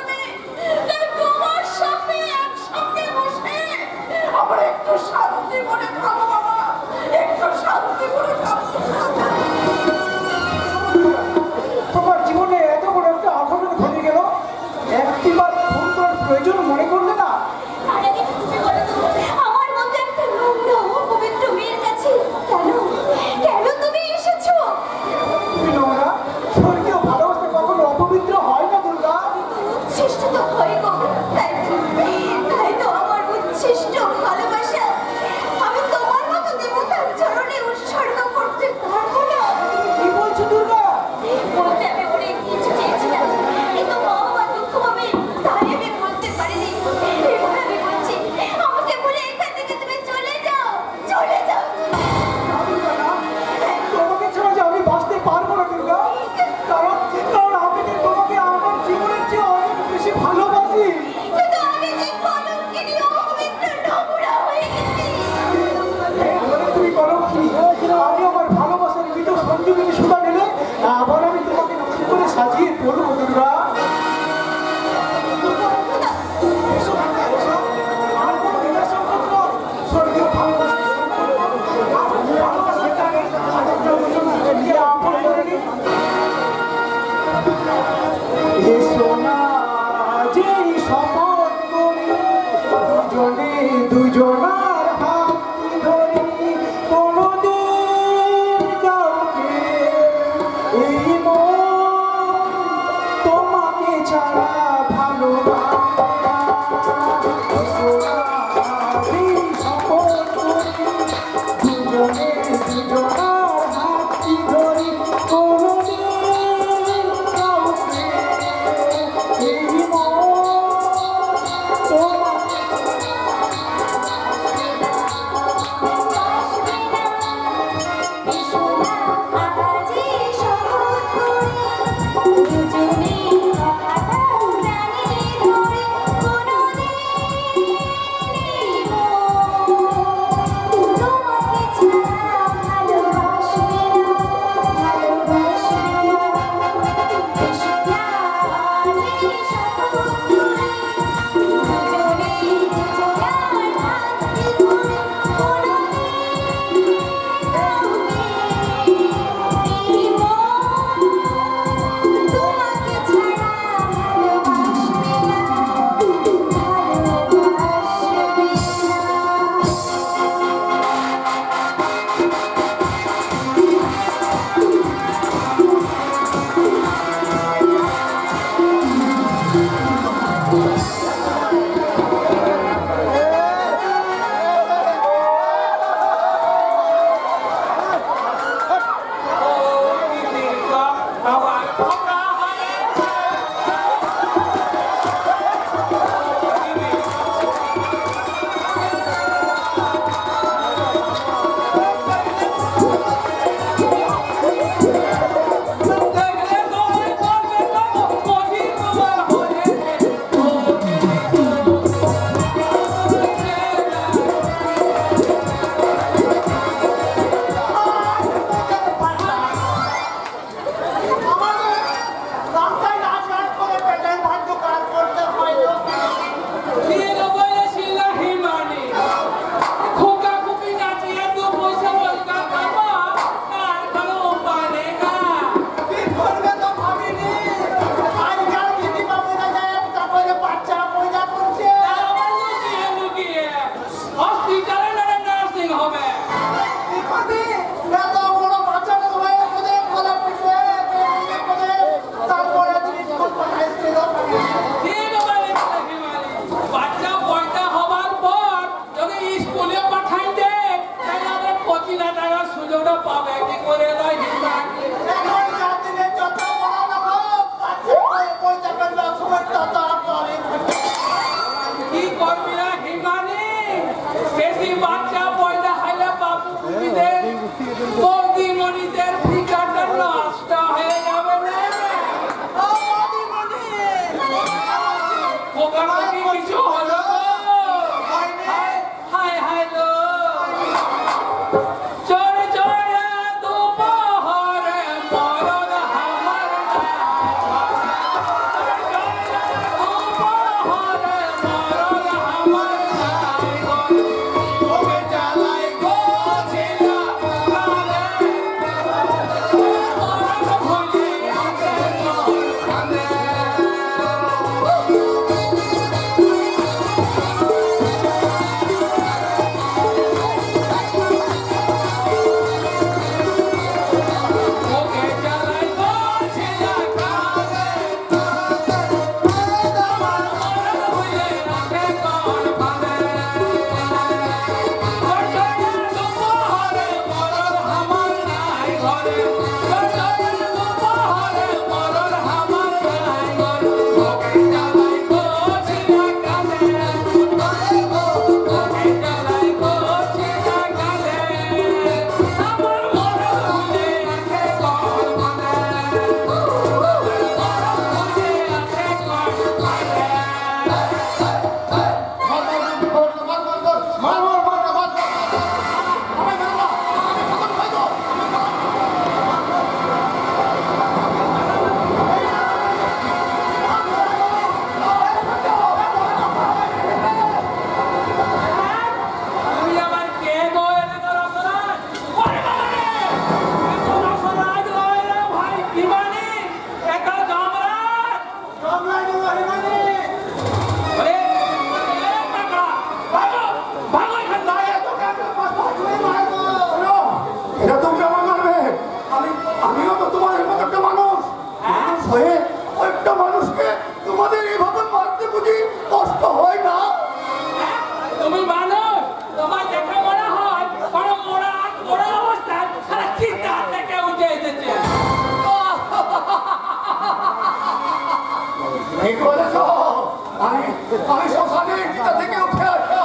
[SPEAKER 4] আমি শ্মশানের ভিতর থেকে উঠে আসা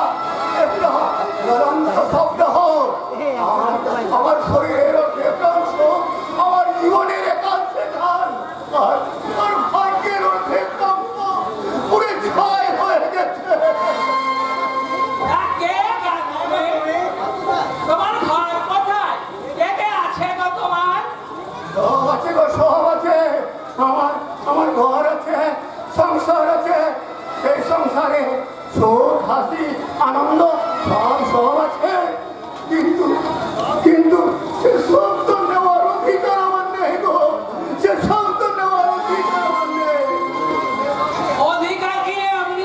[SPEAKER 4] একটা জ্বলন্ত শব্দ। আমার শরীরের অধিকাংশ আমার জীবনের একাংশে ধান আর ভাগ্যের অধিকাংশ পুরে ছাই হয়ে গেছে।
[SPEAKER 8] তোমার ঘর কোথায়? কে কে আছে গো তোমার?
[SPEAKER 4] সব আছে গো, সব আছে। আমার ঘর আছে, সংসার আছে। সেই সংসারে সুখ, হাসি, আনন্দ সব আছে। কিন্তু সে সব তো নেওয়ার অধিকার আমার নেই গো। সে সব তো নেওয়ার অধিকার আমার নেই।
[SPEAKER 8] অধিকার কি আপনি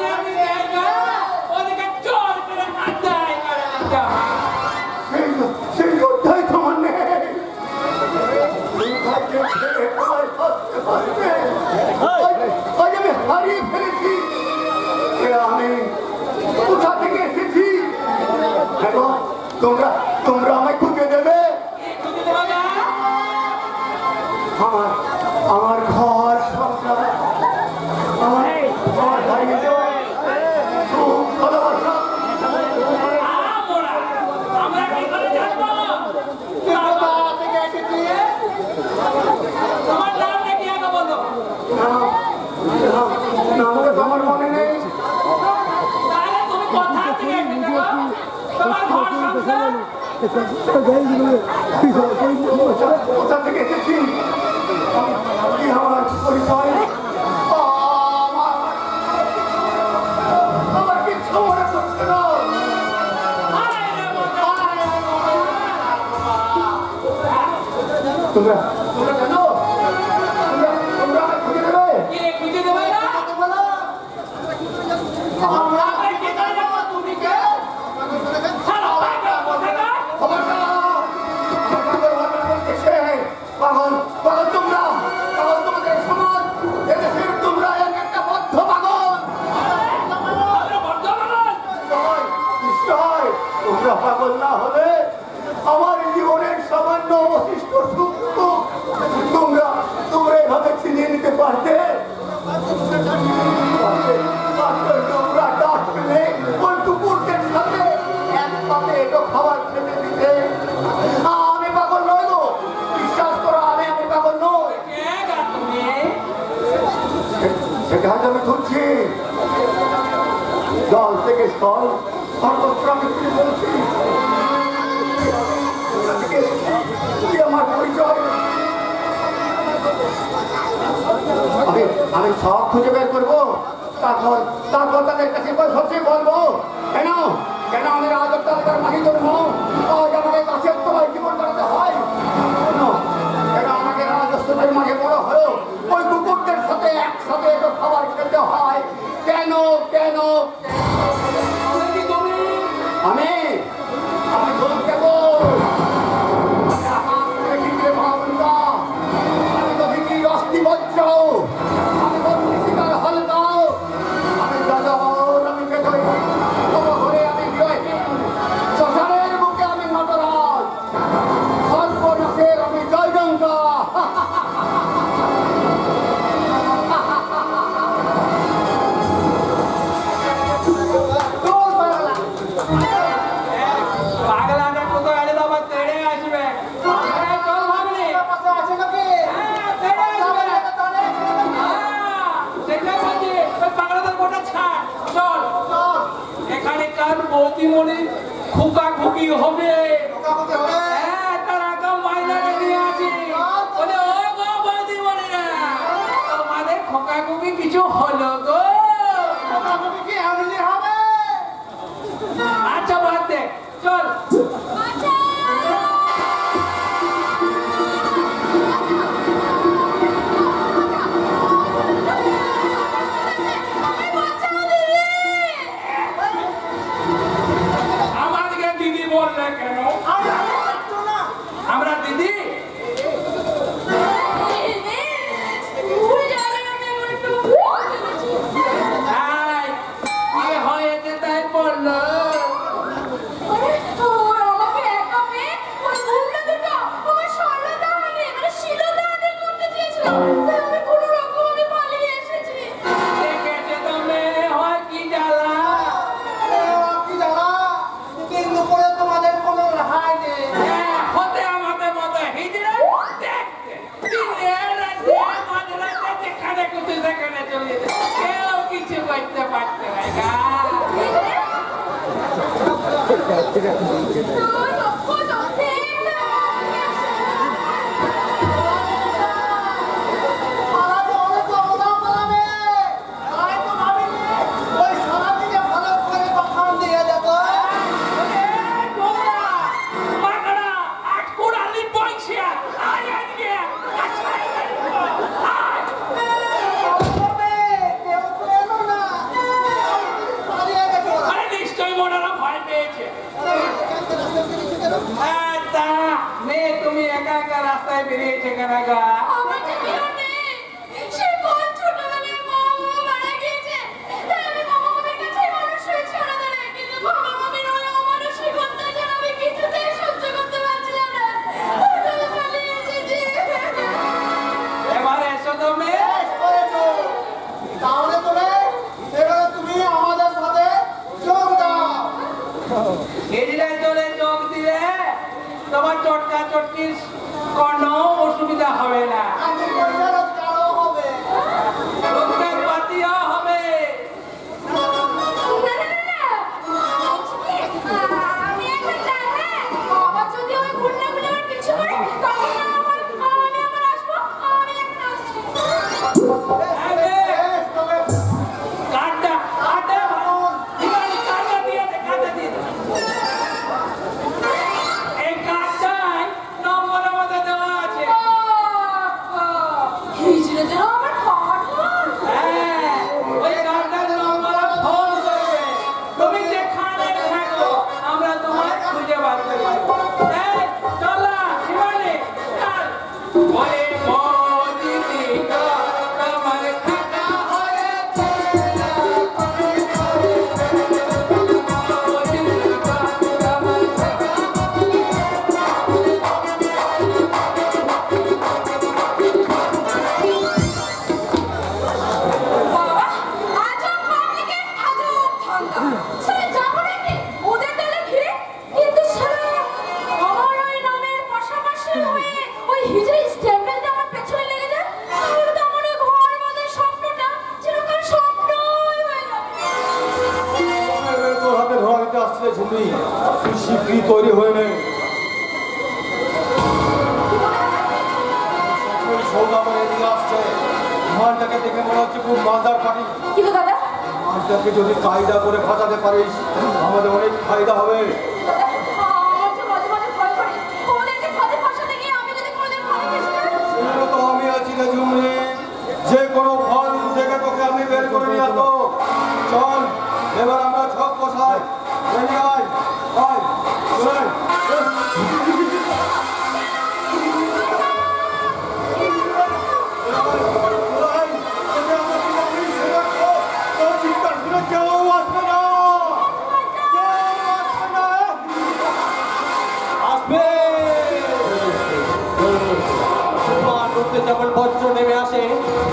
[SPEAKER 8] অধিকার চোর করে আদায় করে নিতে হয়।
[SPEAKER 4] সেই যোদ্ধাই তোমার নেই। দুর্ভাগ্যের ছেলে তোমায় ভাবতে ভাবতে আজ আমি হারিয়ে ফেলেছি। আমি কোথা থেকে এসেছি? তোমরা আমায় খুঁজে দেবে?
[SPEAKER 8] খুঁজে দেবো না?
[SPEAKER 4] আমার ঘর সংসার আমার হারিয়ে যাওয়া সুখ, ভালোবাসা।
[SPEAKER 8] আমরা কি করে জানবো?
[SPEAKER 4] কোথা থেকে এসেছি?
[SPEAKER 8] তোমার নাম নাকি আগে বলো?
[SPEAKER 4] নামটা তো আমার মনে নেই।
[SPEAKER 8] তাহলে তুমি কোথা থেকে এসেছো? তোমার ঘর সংসার?
[SPEAKER 4] কোথা থেকে এসেছি? কি আমার পরিচয়? আমার কিচ্ছু মনে পড়ছে না। তোমরা জানো? তোমরা আমায় খুঁজে দেবে?
[SPEAKER 8] কি খুঁজে দেবে না? আমরা কি করে যাবো? তুমি কে? ছাড়ো, বাইরে কোথাকার?
[SPEAKER 4] পাগল তোমাদের সমাজ, এদেশের তোমরা একটা বদ্ধ পাগল।
[SPEAKER 8] আমরা বর্ধমান।
[SPEAKER 4] নিশ্চয় তোমরা পাগল না হলে আমার জীবনের সামান্য অবশিষ্ট সুখ তোমরা এভাবে ছিনিয়ে নিতে পারতে। তোমরা ডাকলে ওই কুকুরদের সাথে এক পাতে এটো খাবার খেতে দিতে। আমি পাগল নই গো, বিশ্বাস করো, আমি পাগল নই।
[SPEAKER 8] কে গা তুমি?
[SPEAKER 4] সেটা আমি ধরছি জল থেকে স্থল, সর্বত্র আমি কি বলছি। কি আমার পরিচয়? আমি সব খুঁজে বের করবো, তারপর তাদের কাছে সবচেয়ে বলবো। কেন আমি রাজত্বের মাহি জন্ম, আজ আমাকে গাছের তলায় জীবন বানাতে হয়? কেন আমাকে রাজস্বের মাঝে বড় হয়েও ওই কুকুরদের সাথে একসাথে একটু খাবার খেতে হয়? কেন? আমি ধরুন কেবল আমি তো ভিকির অস্থি বজ্র, আমি বন্দিশিকার হলদাও, আমি যাযাবর, আমি বেদই, তব ঘরে আমি গৃহহীন, শ্মশানের বুকে আমি নটরাজ, সর্বনাশের আমি জয়গঙ্গা।
[SPEAKER 8] পাগলাটা কোথায় আলে বাবা তেড়ে আসবে। চল ভাবলি। এখানকার বৌদিমণি খুকা খুকি হবে। তার আগে মাইনাকে নিয়ে আসি। বলে ও গো বৌদিমণিরা, তোমাদের খোকা খুকি কিছু হলো গো? আচ্ছা বাদ দে, চল। আমাদেরকে দিদি বললে কেন? আমরা দিদি? এই, কি হয়েছে তাই বললো? দেখেছে তো মেয়ে হয় কি জানে। একা একা রাস্তায় বেরিয়েছে কেন গা?
[SPEAKER 7] আমার যে কেউ নেই। সে কোন ছোটবেলায় মা বাবা মারা গিয়েছে। তাই আমি মামা মামির কাছেই মানুষ হয়েছি অনাদারে। কিন্তু মামা মামির ওই অমানুষিক অত্যাচার আমি কিছুতেই সহ্য করতে পারছিলাম না। তাই আমি পালিয়ে এসেছি।
[SPEAKER 8] এবারে এসো তুমি।
[SPEAKER 4] তাহলে এবারে তুমি আমাদের সাথে যোগ দাও।
[SPEAKER 8] এদিকে চলে যোগ দিলে তোমার চটকা চটকির কোনো অসুবিধা হবে না।
[SPEAKER 4] আমি পয়সা রোজগারও হবে।
[SPEAKER 8] রোজগার পাতিও হবে।
[SPEAKER 3] না, না, না, না। বলছি কি, আমি একবার যাই, হ্যাঁ? আবার যদি ওই গুন্ডাগুলো আমার পিছু করে, তখন না আমি আবার আসবো। আমি এখন আসছি।
[SPEAKER 8] কাটটা কাটে ভালো। দিবালি কাটটা দিয়ে দে, কাটটা দিয়ে দে। এই কাটটায় নম্বর আমাদের দেওয়া আছে।
[SPEAKER 7] হিজড়েদের আমার খাওয়ার হয়।
[SPEAKER 8] হ্যাঁ, ওই কাটটার নম্বরে ফোন করবে। তুমি যেখানে থাকো আমরা তোমায় খুঁজে বার করে দেব। এই, চলো, দিবালি, চল। ওরে বৌদিদি গো, তোমার খাটা হয়েছে।
[SPEAKER 7] বাবা, আজব পাবলিকে আজব ঠান্ডা। সারা যাবো নাকি ওদের দলে ঘিরে? কিন্তু সারা আমার ওই নামের পাশাপাশি হয়ে ওই হিজড়ি স্ট্যাম্পেল যে আমার পেছনে লেগে যায়, তাহলে তো আমার ওই ঘর বাঁধার স্বপ্নটা চিরকাল স্বপ্নই হয়ে যাবে।
[SPEAKER 4] তোর হাতে ধরা দিতে আসছে ঝুমরি, তুই শিগগিরই তৈরি হয়ে নে। সৌদাগর এদিকে আসছে। মালটাকে দেখে মনে হচ্ছে খুব মালদার পার্টি।
[SPEAKER 7] কি গো দাদা?
[SPEAKER 4] মালটাকে যদি কায়দা করে ফাঁসাতে পারিস আমাদের অনেক ফায়দা হবে।
[SPEAKER 7] দাদা, আমার যে মাঝে মাঝে ভয় করে ওদেরকে ফাঁদে ফাঁসাতে গিয়ে আমি যদি কোনোদিন ফাঁদে ফেসে যাই।
[SPEAKER 4] সেগুলো তো আমি আছি রে ঝুমরি, যে কোনো ফল থেকে তোকে আমি বের করে নিয়ে আসবো। চল এবার আমরা ছক কষাই। এদিকে আয়, আয়, চলে আয়।
[SPEAKER 6] যেমন বজ্র নেমে আসে,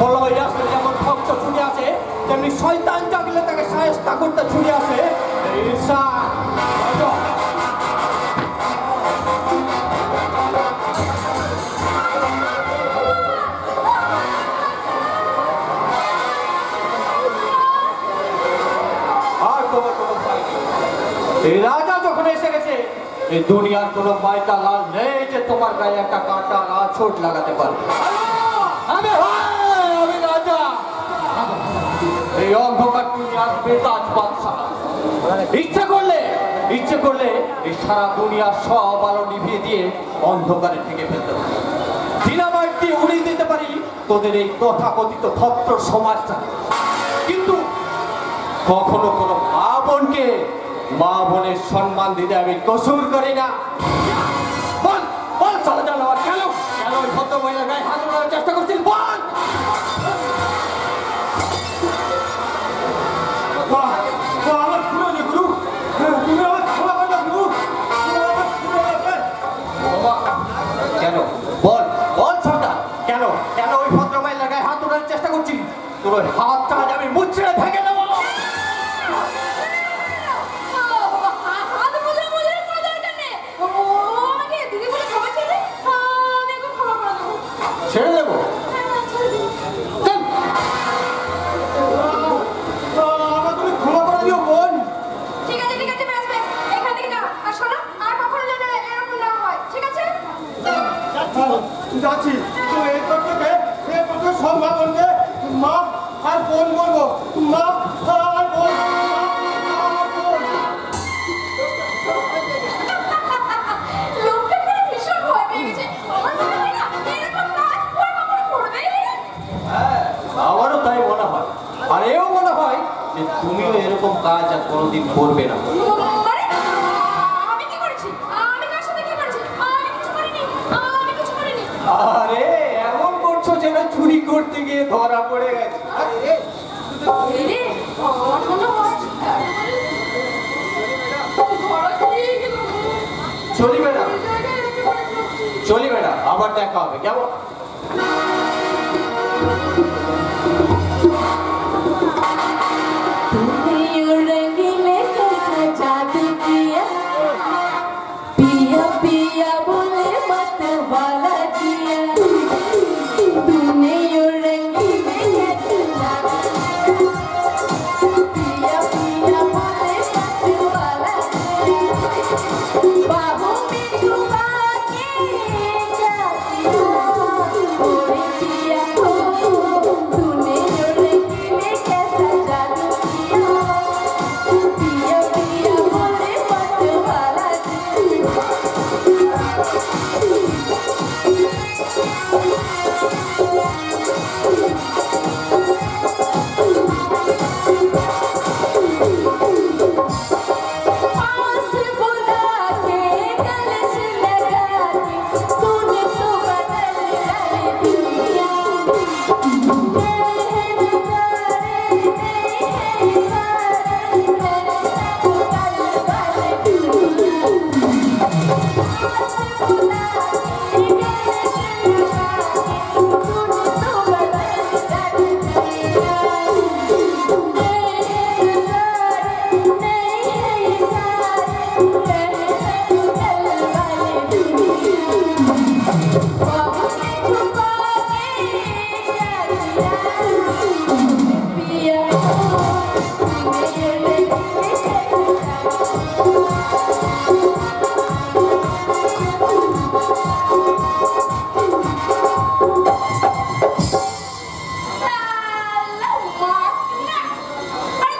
[SPEAKER 6] বলয় আসলে যেমন ভক্ত ছুটে আসে, তেমনি শয়তান জাগলে তাকে সায়স্তা করতে ছুটে আসে। এই ঈর্ষা, আর তোমার কোনো ভয় নেই। এই রাজা যখন এসে গেছে, এই দুনিয়ার কোনো মাইটা লাল নেই যে তোমার গায়ে একটা কাঁটা আঁচড় লাগাতে পারবে। আমি রাজা, এই অন্ধকার দুনিয়ার বেতাজ বাদশা। ইচ্ছে করলে এই সারা দুনিয়ার সব আলো নিভিয়ে দিয়ে অন্ধকারে থেকে ফেলতে পারি। দিনামাইটি উড়িয়ে দিতে পারি তোদের এই তথাকথিত ভদ্র সমাজটা। কিন্তু কখনো কোনো মা বোনের সম্মান দিতে আমি কসুর করি না। বল বল, চলো চলো, আর কেন কেন ওই ভদ্র মহিলার গায়ে হাত তোলার চেষ্টা করছিস? বল।
[SPEAKER 4] আমার পুরো যে গুরু, তুমি আমার ক্ষমা করে দাও গুরু। আমার পুরো আছে।
[SPEAKER 6] কেন বল বল সর্দার, কেন কেন ওই ভদ্র মহিলার গায়ে হাত তোলার চেষ্টা করছিস? তোর ওই হাতটা আজ আমি মুচড়ে ভেঙে দেবো।
[SPEAKER 7] হাত মুজরা মুজরা কোনো দরকার নেই। ও আমাকে দিদি বলে ক্ষমা ছেড়ে আমি ওকে ক্ষমা করে দেবো।
[SPEAKER 6] ছেড়ে দেবো? চল।
[SPEAKER 4] আমার তুমি ক্ষমা করে দিও বোন।
[SPEAKER 7] ঠিক আছে ব্যাস ব্যাস, এখান থেকে যাও। আর শোনো, আর কখনো যেন এরকম না হয়, ঠিক আছে?
[SPEAKER 4] যাচ্ছি। তো এরপর থেকে সব মা বোনকে মা আর বোন বলবো। মা আর বোন, মা আর বোন।
[SPEAKER 7] লোকটা পুরো ভীষণ ভয় পেয়ে গেছে। আমার মনে হয় না এরকম কাজ ও কখনো করবেই না।
[SPEAKER 6] হ্যাঁ, আমারও তাই মনে হয়। আর এও মনে হয় যে তুমিও এরকম কাজ আর কোনোদিন করবে না।
[SPEAKER 7] মানে আমি কি করেছি? আমি কার সাথে কি করেছি? আমি কিছু করিনি। আমি
[SPEAKER 6] যেন চুরি করতে গিয়ে ধরা পড়ে গেছে।
[SPEAKER 7] রে আমার মনে হয় ধরা খেয়ে গেল
[SPEAKER 6] চলি ম্যাডাম,
[SPEAKER 7] এই জায়গায় একেবারে সত্যি।
[SPEAKER 6] চলি ম্যাডাম, আবার দেখা হবে কেমন?
[SPEAKER 3] तूने रंगीले कैसा जादू किया पिया पिया बोले मत वाला दिया तूने रंगीले कैसा जादू पिया पिया बोले मत वाला दिया बाहों में छुपा के जाती ओरे पिया हो तूने रंगीले कैसा जादू किया पिया पिया बोले मत वाला दिया पास बुला के गले से लगा के तूने तो बदल डाली दुनिया तेरे नजारे नहीं है सारे तेरे तो कल वाले दुनिया पास बुला के गले से लगा के तूने तो बदल डाली दुनिया तेरे नजारे नहीं है सारे तेरे तो कल वाले दुनिया बाहों में छुपा के पिया मेरे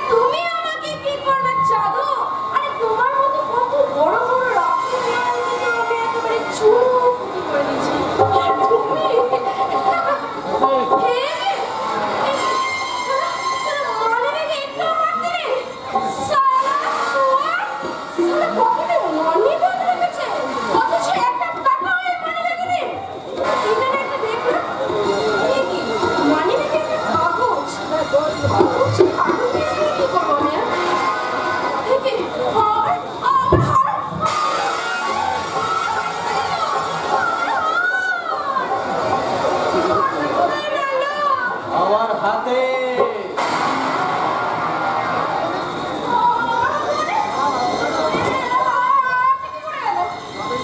[SPEAKER 3] তুমি আমাকে কি করবে জাদু আরে তোমার মতো কত বড় বড় রাখি আমি একেবারে চুপ করে দিয়েছি তুমি মনে রেখে একটু মারতে সালা সুয়ার সালা পকেটে মানি ব্যাগ রেখেছে অথচ একটা টাকাও এই মানি ব্যাগে নেই এখানে একটা দেখো কি মানি ব্যাগে একটা কাগজ কাগজ দিয়ে কি করবো আমি ঠিক হার আমার হার
[SPEAKER 6] আমার হাতে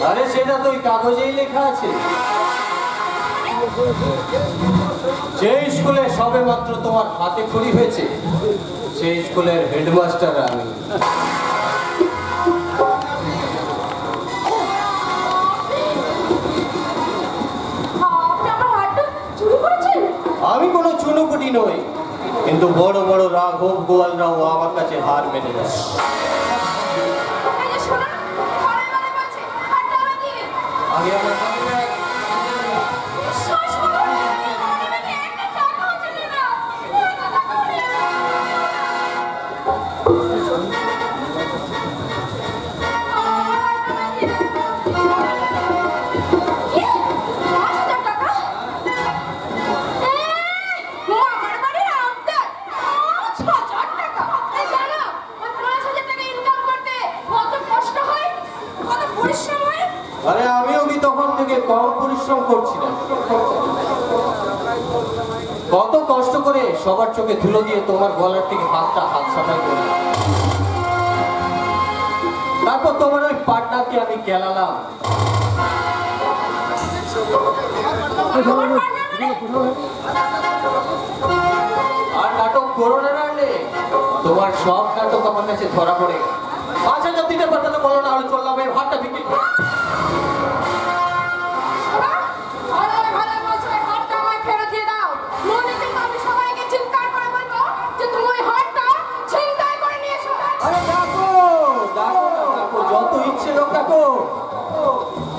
[SPEAKER 6] আরে সেটা তো ওই কাগজেই লেখা আছে। যে স্কুলে সবে মাত্র তোমার হাতে খড়ি হয়েছে সেই স্কুলের হেডমাস্টার আমি।
[SPEAKER 3] আপনি আমার হাতটা চুরি করেছেন
[SPEAKER 6] আমি কোনো চুনোপুটি নই, কিন্তু বড় বড় রাঘব গোয়ালরাও আমার কাছে হার মেনে নেয়।
[SPEAKER 3] এই যে শোনা ঘরে ঘরে বলছে হাতটা আমায় দিন
[SPEAKER 6] আগে আমার হাতে ব্যাগ।
[SPEAKER 3] বিশ্বাস করুন মনে রেখে একটা টাকাও চলে না একটা টাকাও নেই
[SPEAKER 6] আরে আমিও কি তখন থেকে কম পরিশ্রম করছি না? কত কষ্ট করে সবার চোখে ধুলো দিয়ে তোমার গলার থেকে হাত সাফাই করি, তারপর তোমার ওই পার্টনারকে আমি গেলালাম। আর নাটক করো না নাড়লে তোমার সব নাটক আমার কাছে ধরা পড়ে। 5,000 দিতে পারতে তো বলো, না হলে চললাম এই ভাতটা বিক্রি করে। আরে ডাকো ডাকো ডাকো, যত ইচ্ছে লোক ডাকো,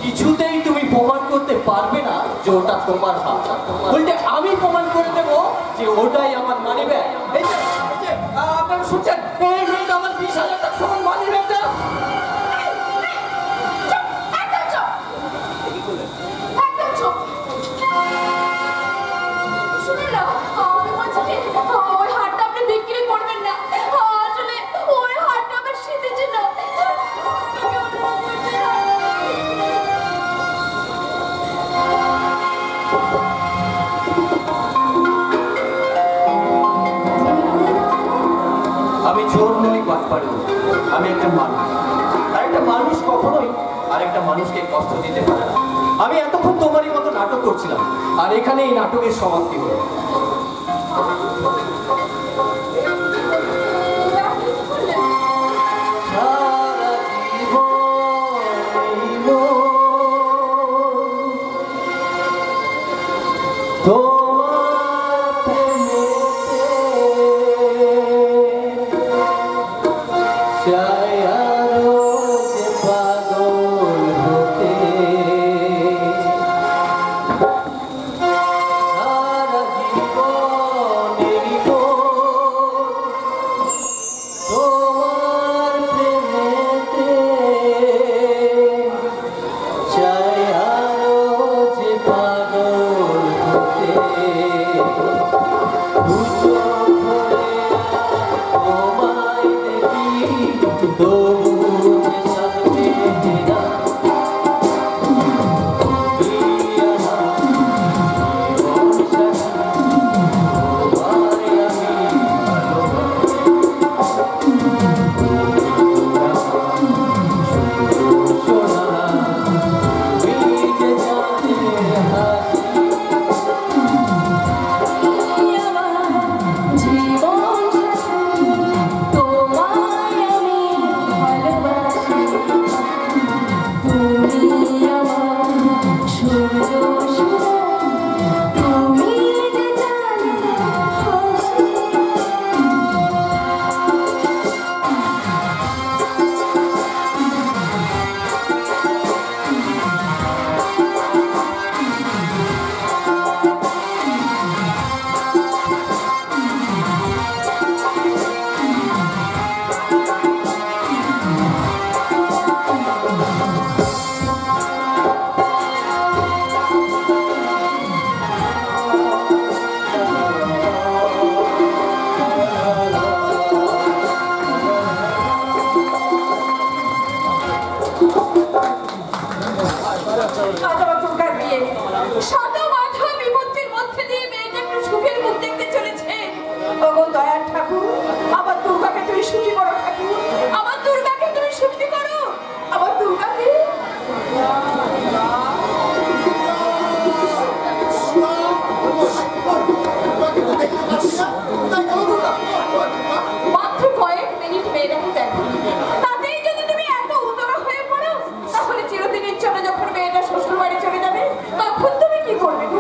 [SPEAKER 6] কিছুতেই তুমি প্রমাণ করতে পারবে না যে ওটা তোমার হাত। বলতে আমি প্রমাণ করে দেবো যে ওটাই আমার মানি ব্যাগ। এই যে আপনারা শুনছেন, এই মেয়েটা আমার 20,000 টাকা সমান মানি ব্যাগটা। চোর বলি বাটপার বলি। আমি একটা মানুষ, আর একটা মানুষ কখনোই আরেকটা মানুষকে কষ্ট দিতে পারে না। আমি এতক্ষণ তোমারই মতো নাটক করছিলাম, আর এখানে এই নাটকের সমাপ্তি হলো। সারা জীবন তোমার প্রেমেতে চাই আরো যে পাগল হতে। সারা জীবনের তোমার প্রেমেতে চাই আরো যে পাগল হতে। দু চোখ ভরে তোমায় দেখি, তবু যে সামনে না। তুমি আমার জীবন সাথী, তোমায় আমি ভালোবাসি। সোনা, তুমি যে জানে হাসি।
[SPEAKER 3] জীবন তোমায় আমি ভালোবাসি, তুমি আমার সূর্য সুরা, তুমি যে জানে হাসি।
[SPEAKER 7] আজ আমার দুর্গার বিয়ে। শত বাধা বিপত্তির মধ্যে দিয়ে মেয়েটা একটু সুখের মুখ দেখতে চলেছে। ওগো দয়ার ঠাকুর, আমার দুর্গাকে তুমি সুখী করো ঠাকুর, আমার দুর্গাকে তুমি সুখী করো, আমার দুর্গাকে। মাত্র কয়েক মিনিট মেয়েটাকে দেখো, তাতেই যদি তুমি এত উতলা হয়ে পড়ো, তাহলে চিরদিনের জন্য যখন মেয়েটা শ্বশুর বাড়ি চলে যাবে, তখন তুমি কি করবে গো?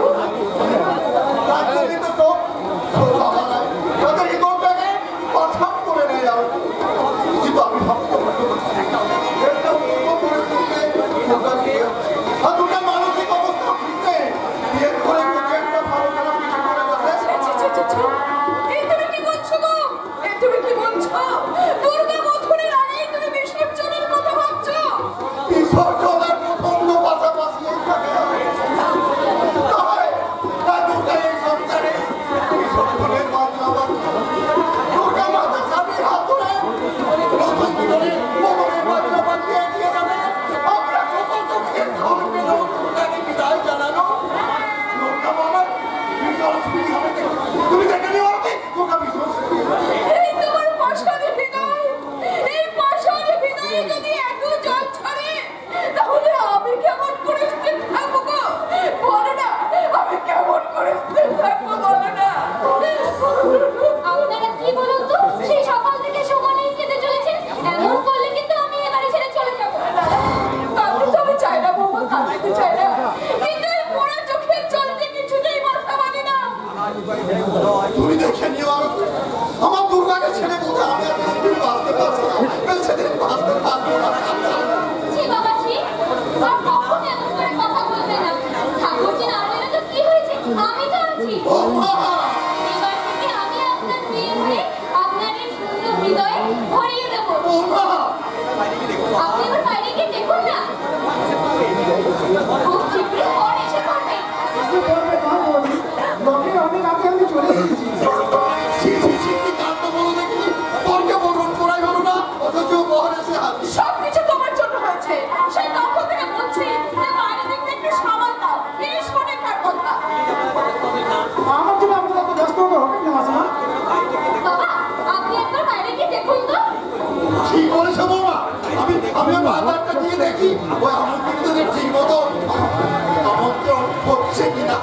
[SPEAKER 9] দেখি ওই আমন্ত্রিতদের ঠিক মতো আমন্ত্রণ হচ্ছে কিনা।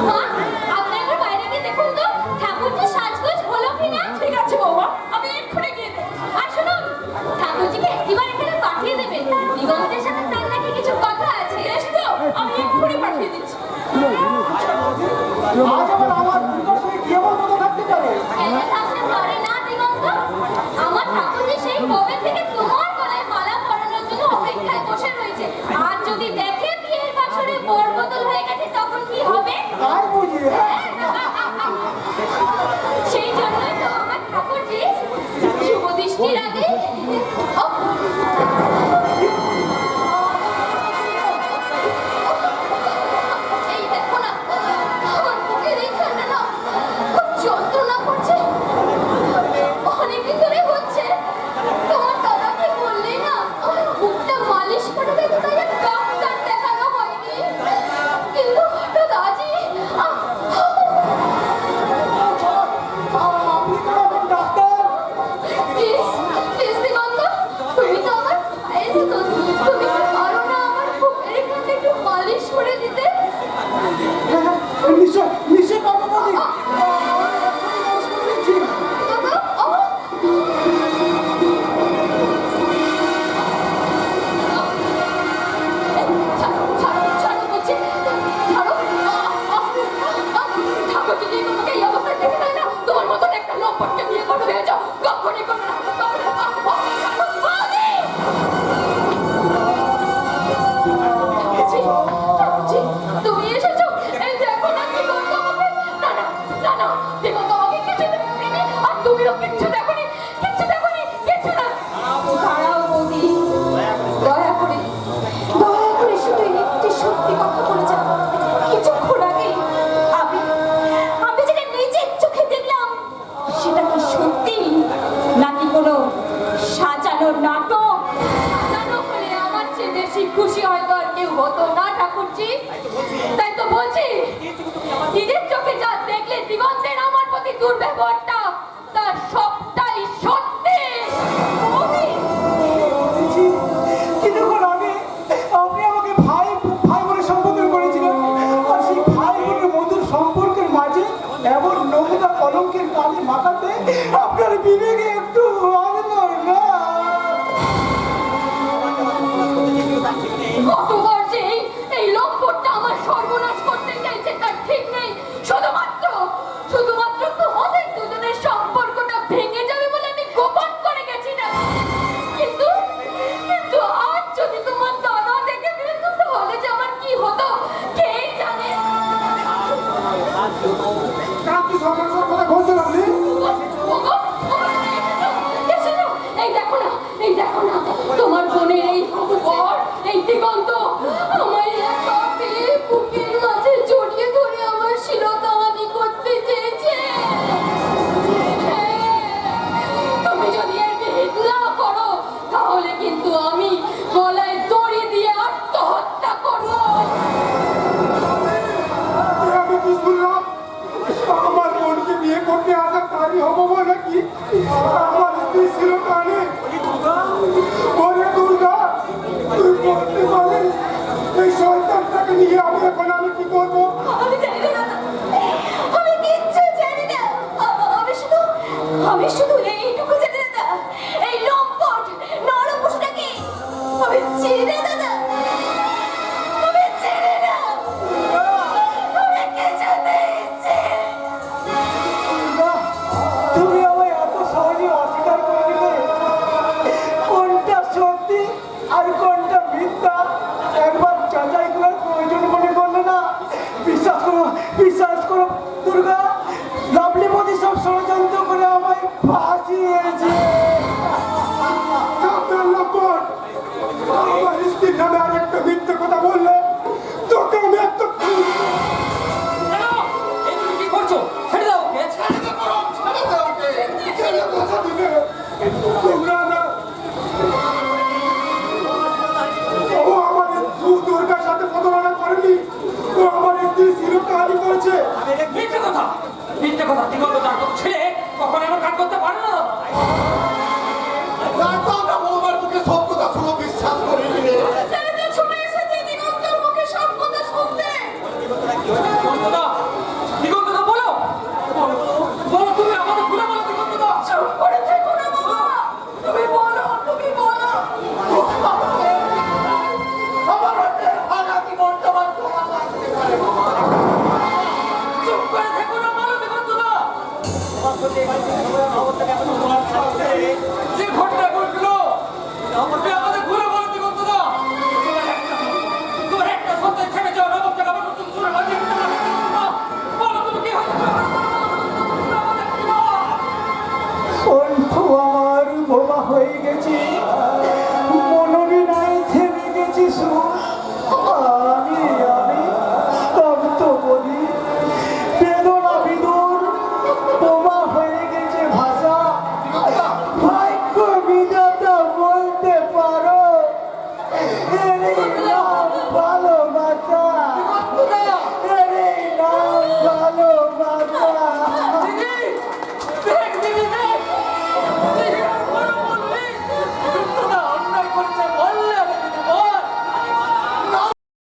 [SPEAKER 3] মা, আপনি একবার বাইরে গিয়ে দেখুন তো ঠাকুরজি সাজগোজ হলো কিনা। ঠিক আছে বৌমা, আমি এক্ষুনি গিয়ে দেখি। আর শুনুন, ঠাকুরজিকে একবার এখানে পাঠিয়ে দেবেন, দিগন্তের সাথে তার নাকি কিছু কথা আছে। বেশ তো, আমি এক্ষুনি পাঠিয়ে দিচ্ছি।
[SPEAKER 5] আজ আবার আমার দুর্গার সঙ্গে কি এমন কথা থাকতে পারে?
[SPEAKER 3] এলে থাকতে পারে না দিগন্ত। আমার ঠাকুরজি সেই কবে থেকে তোমার গলায় মালা পরানোর জন্য অপেক্ষায় বসে রয়েছে। আর যদি দেখে বিয়ের বাসরে বর বদল হয়ে গেছে তখন কি হবে?
[SPEAKER 5] তাই বুঝি, হ্যাঁ।
[SPEAKER 3] সেই জন্যই তো আমার ঠাকুরজি শুভ দৃষ্টির আগে এই দেখো না, আমার বুকের এইখানটা না খুব যন্ত্রণা করছে। অনেকদিন ধরে হচ্ছে। তোমার দাদাকে বললে না আমার বুকটা মালিশ করে দেবে, তাই আর ডাক্তার দেখানো হয়নি। কিন্তু হঠাৎ আজই
[SPEAKER 5] আপনি তো এখন ডাক্তার।
[SPEAKER 3] প্লিজ দিগন্ত, তুমি তো আমার ভাইয়ের মতো। তুমি কি পারো না আমার বুকের এখানটা একটু মালিশ করে দিতে?
[SPEAKER 5] হ্যাঁ, নিশ্চয় নিশ্চয় পাবো বলি।
[SPEAKER 3] দাদা, ছাড়ো বলছি, ছাড়ো। ঠাকুর যদি তোমাকে এই অবস্থায় দেখে দেয় না, তোমার মতন একটা লম্পটকে বিয়ে করে হয়ে যাও, কখনই করবে না। ঠাকুরজি, তুমি এসেছো? এই দেখো না দিগন্ত আমাকে। না না না না, দিগন্ত আমাকে কিছু দেখেনি, আর তুমিও কিচ্ছু দেখোনি, কিচ্ছু দেখোনি, কিচ্ছু না। দাঁড়াও বৌদি, দয়া করে শুধু একটি সত্যি কথা বলে যাও। কিছুক্ষণ আগে আমি যেটা নিজের চোখে দেখলাম, সেটা কি সত্যি নাকি কোনো সাজানো নাটক? সাজানো হলে আমার চেয়ে বেশি খুশি হয়তো আর কেউ হতো না ঠাকুরজি। তাই তো বলছি, নিজের চোখে যা দেখলে দিগন্তের আমার প্রতি দুর্ব্যবহারটা, তার সবটাই সত্যি।
[SPEAKER 5] কিছুক্ষণ আগে আপনি আমাকে ভাই ভাই বলে সম্বোধন করেছিলেন, আর সেই ভাই বোনের মধুর সম্পর্কের মাঝে এমন নোংরা কলঙ্কের কালি মাখাতে আপনার বিবেকে একটু আসলো না।
[SPEAKER 3] কতবার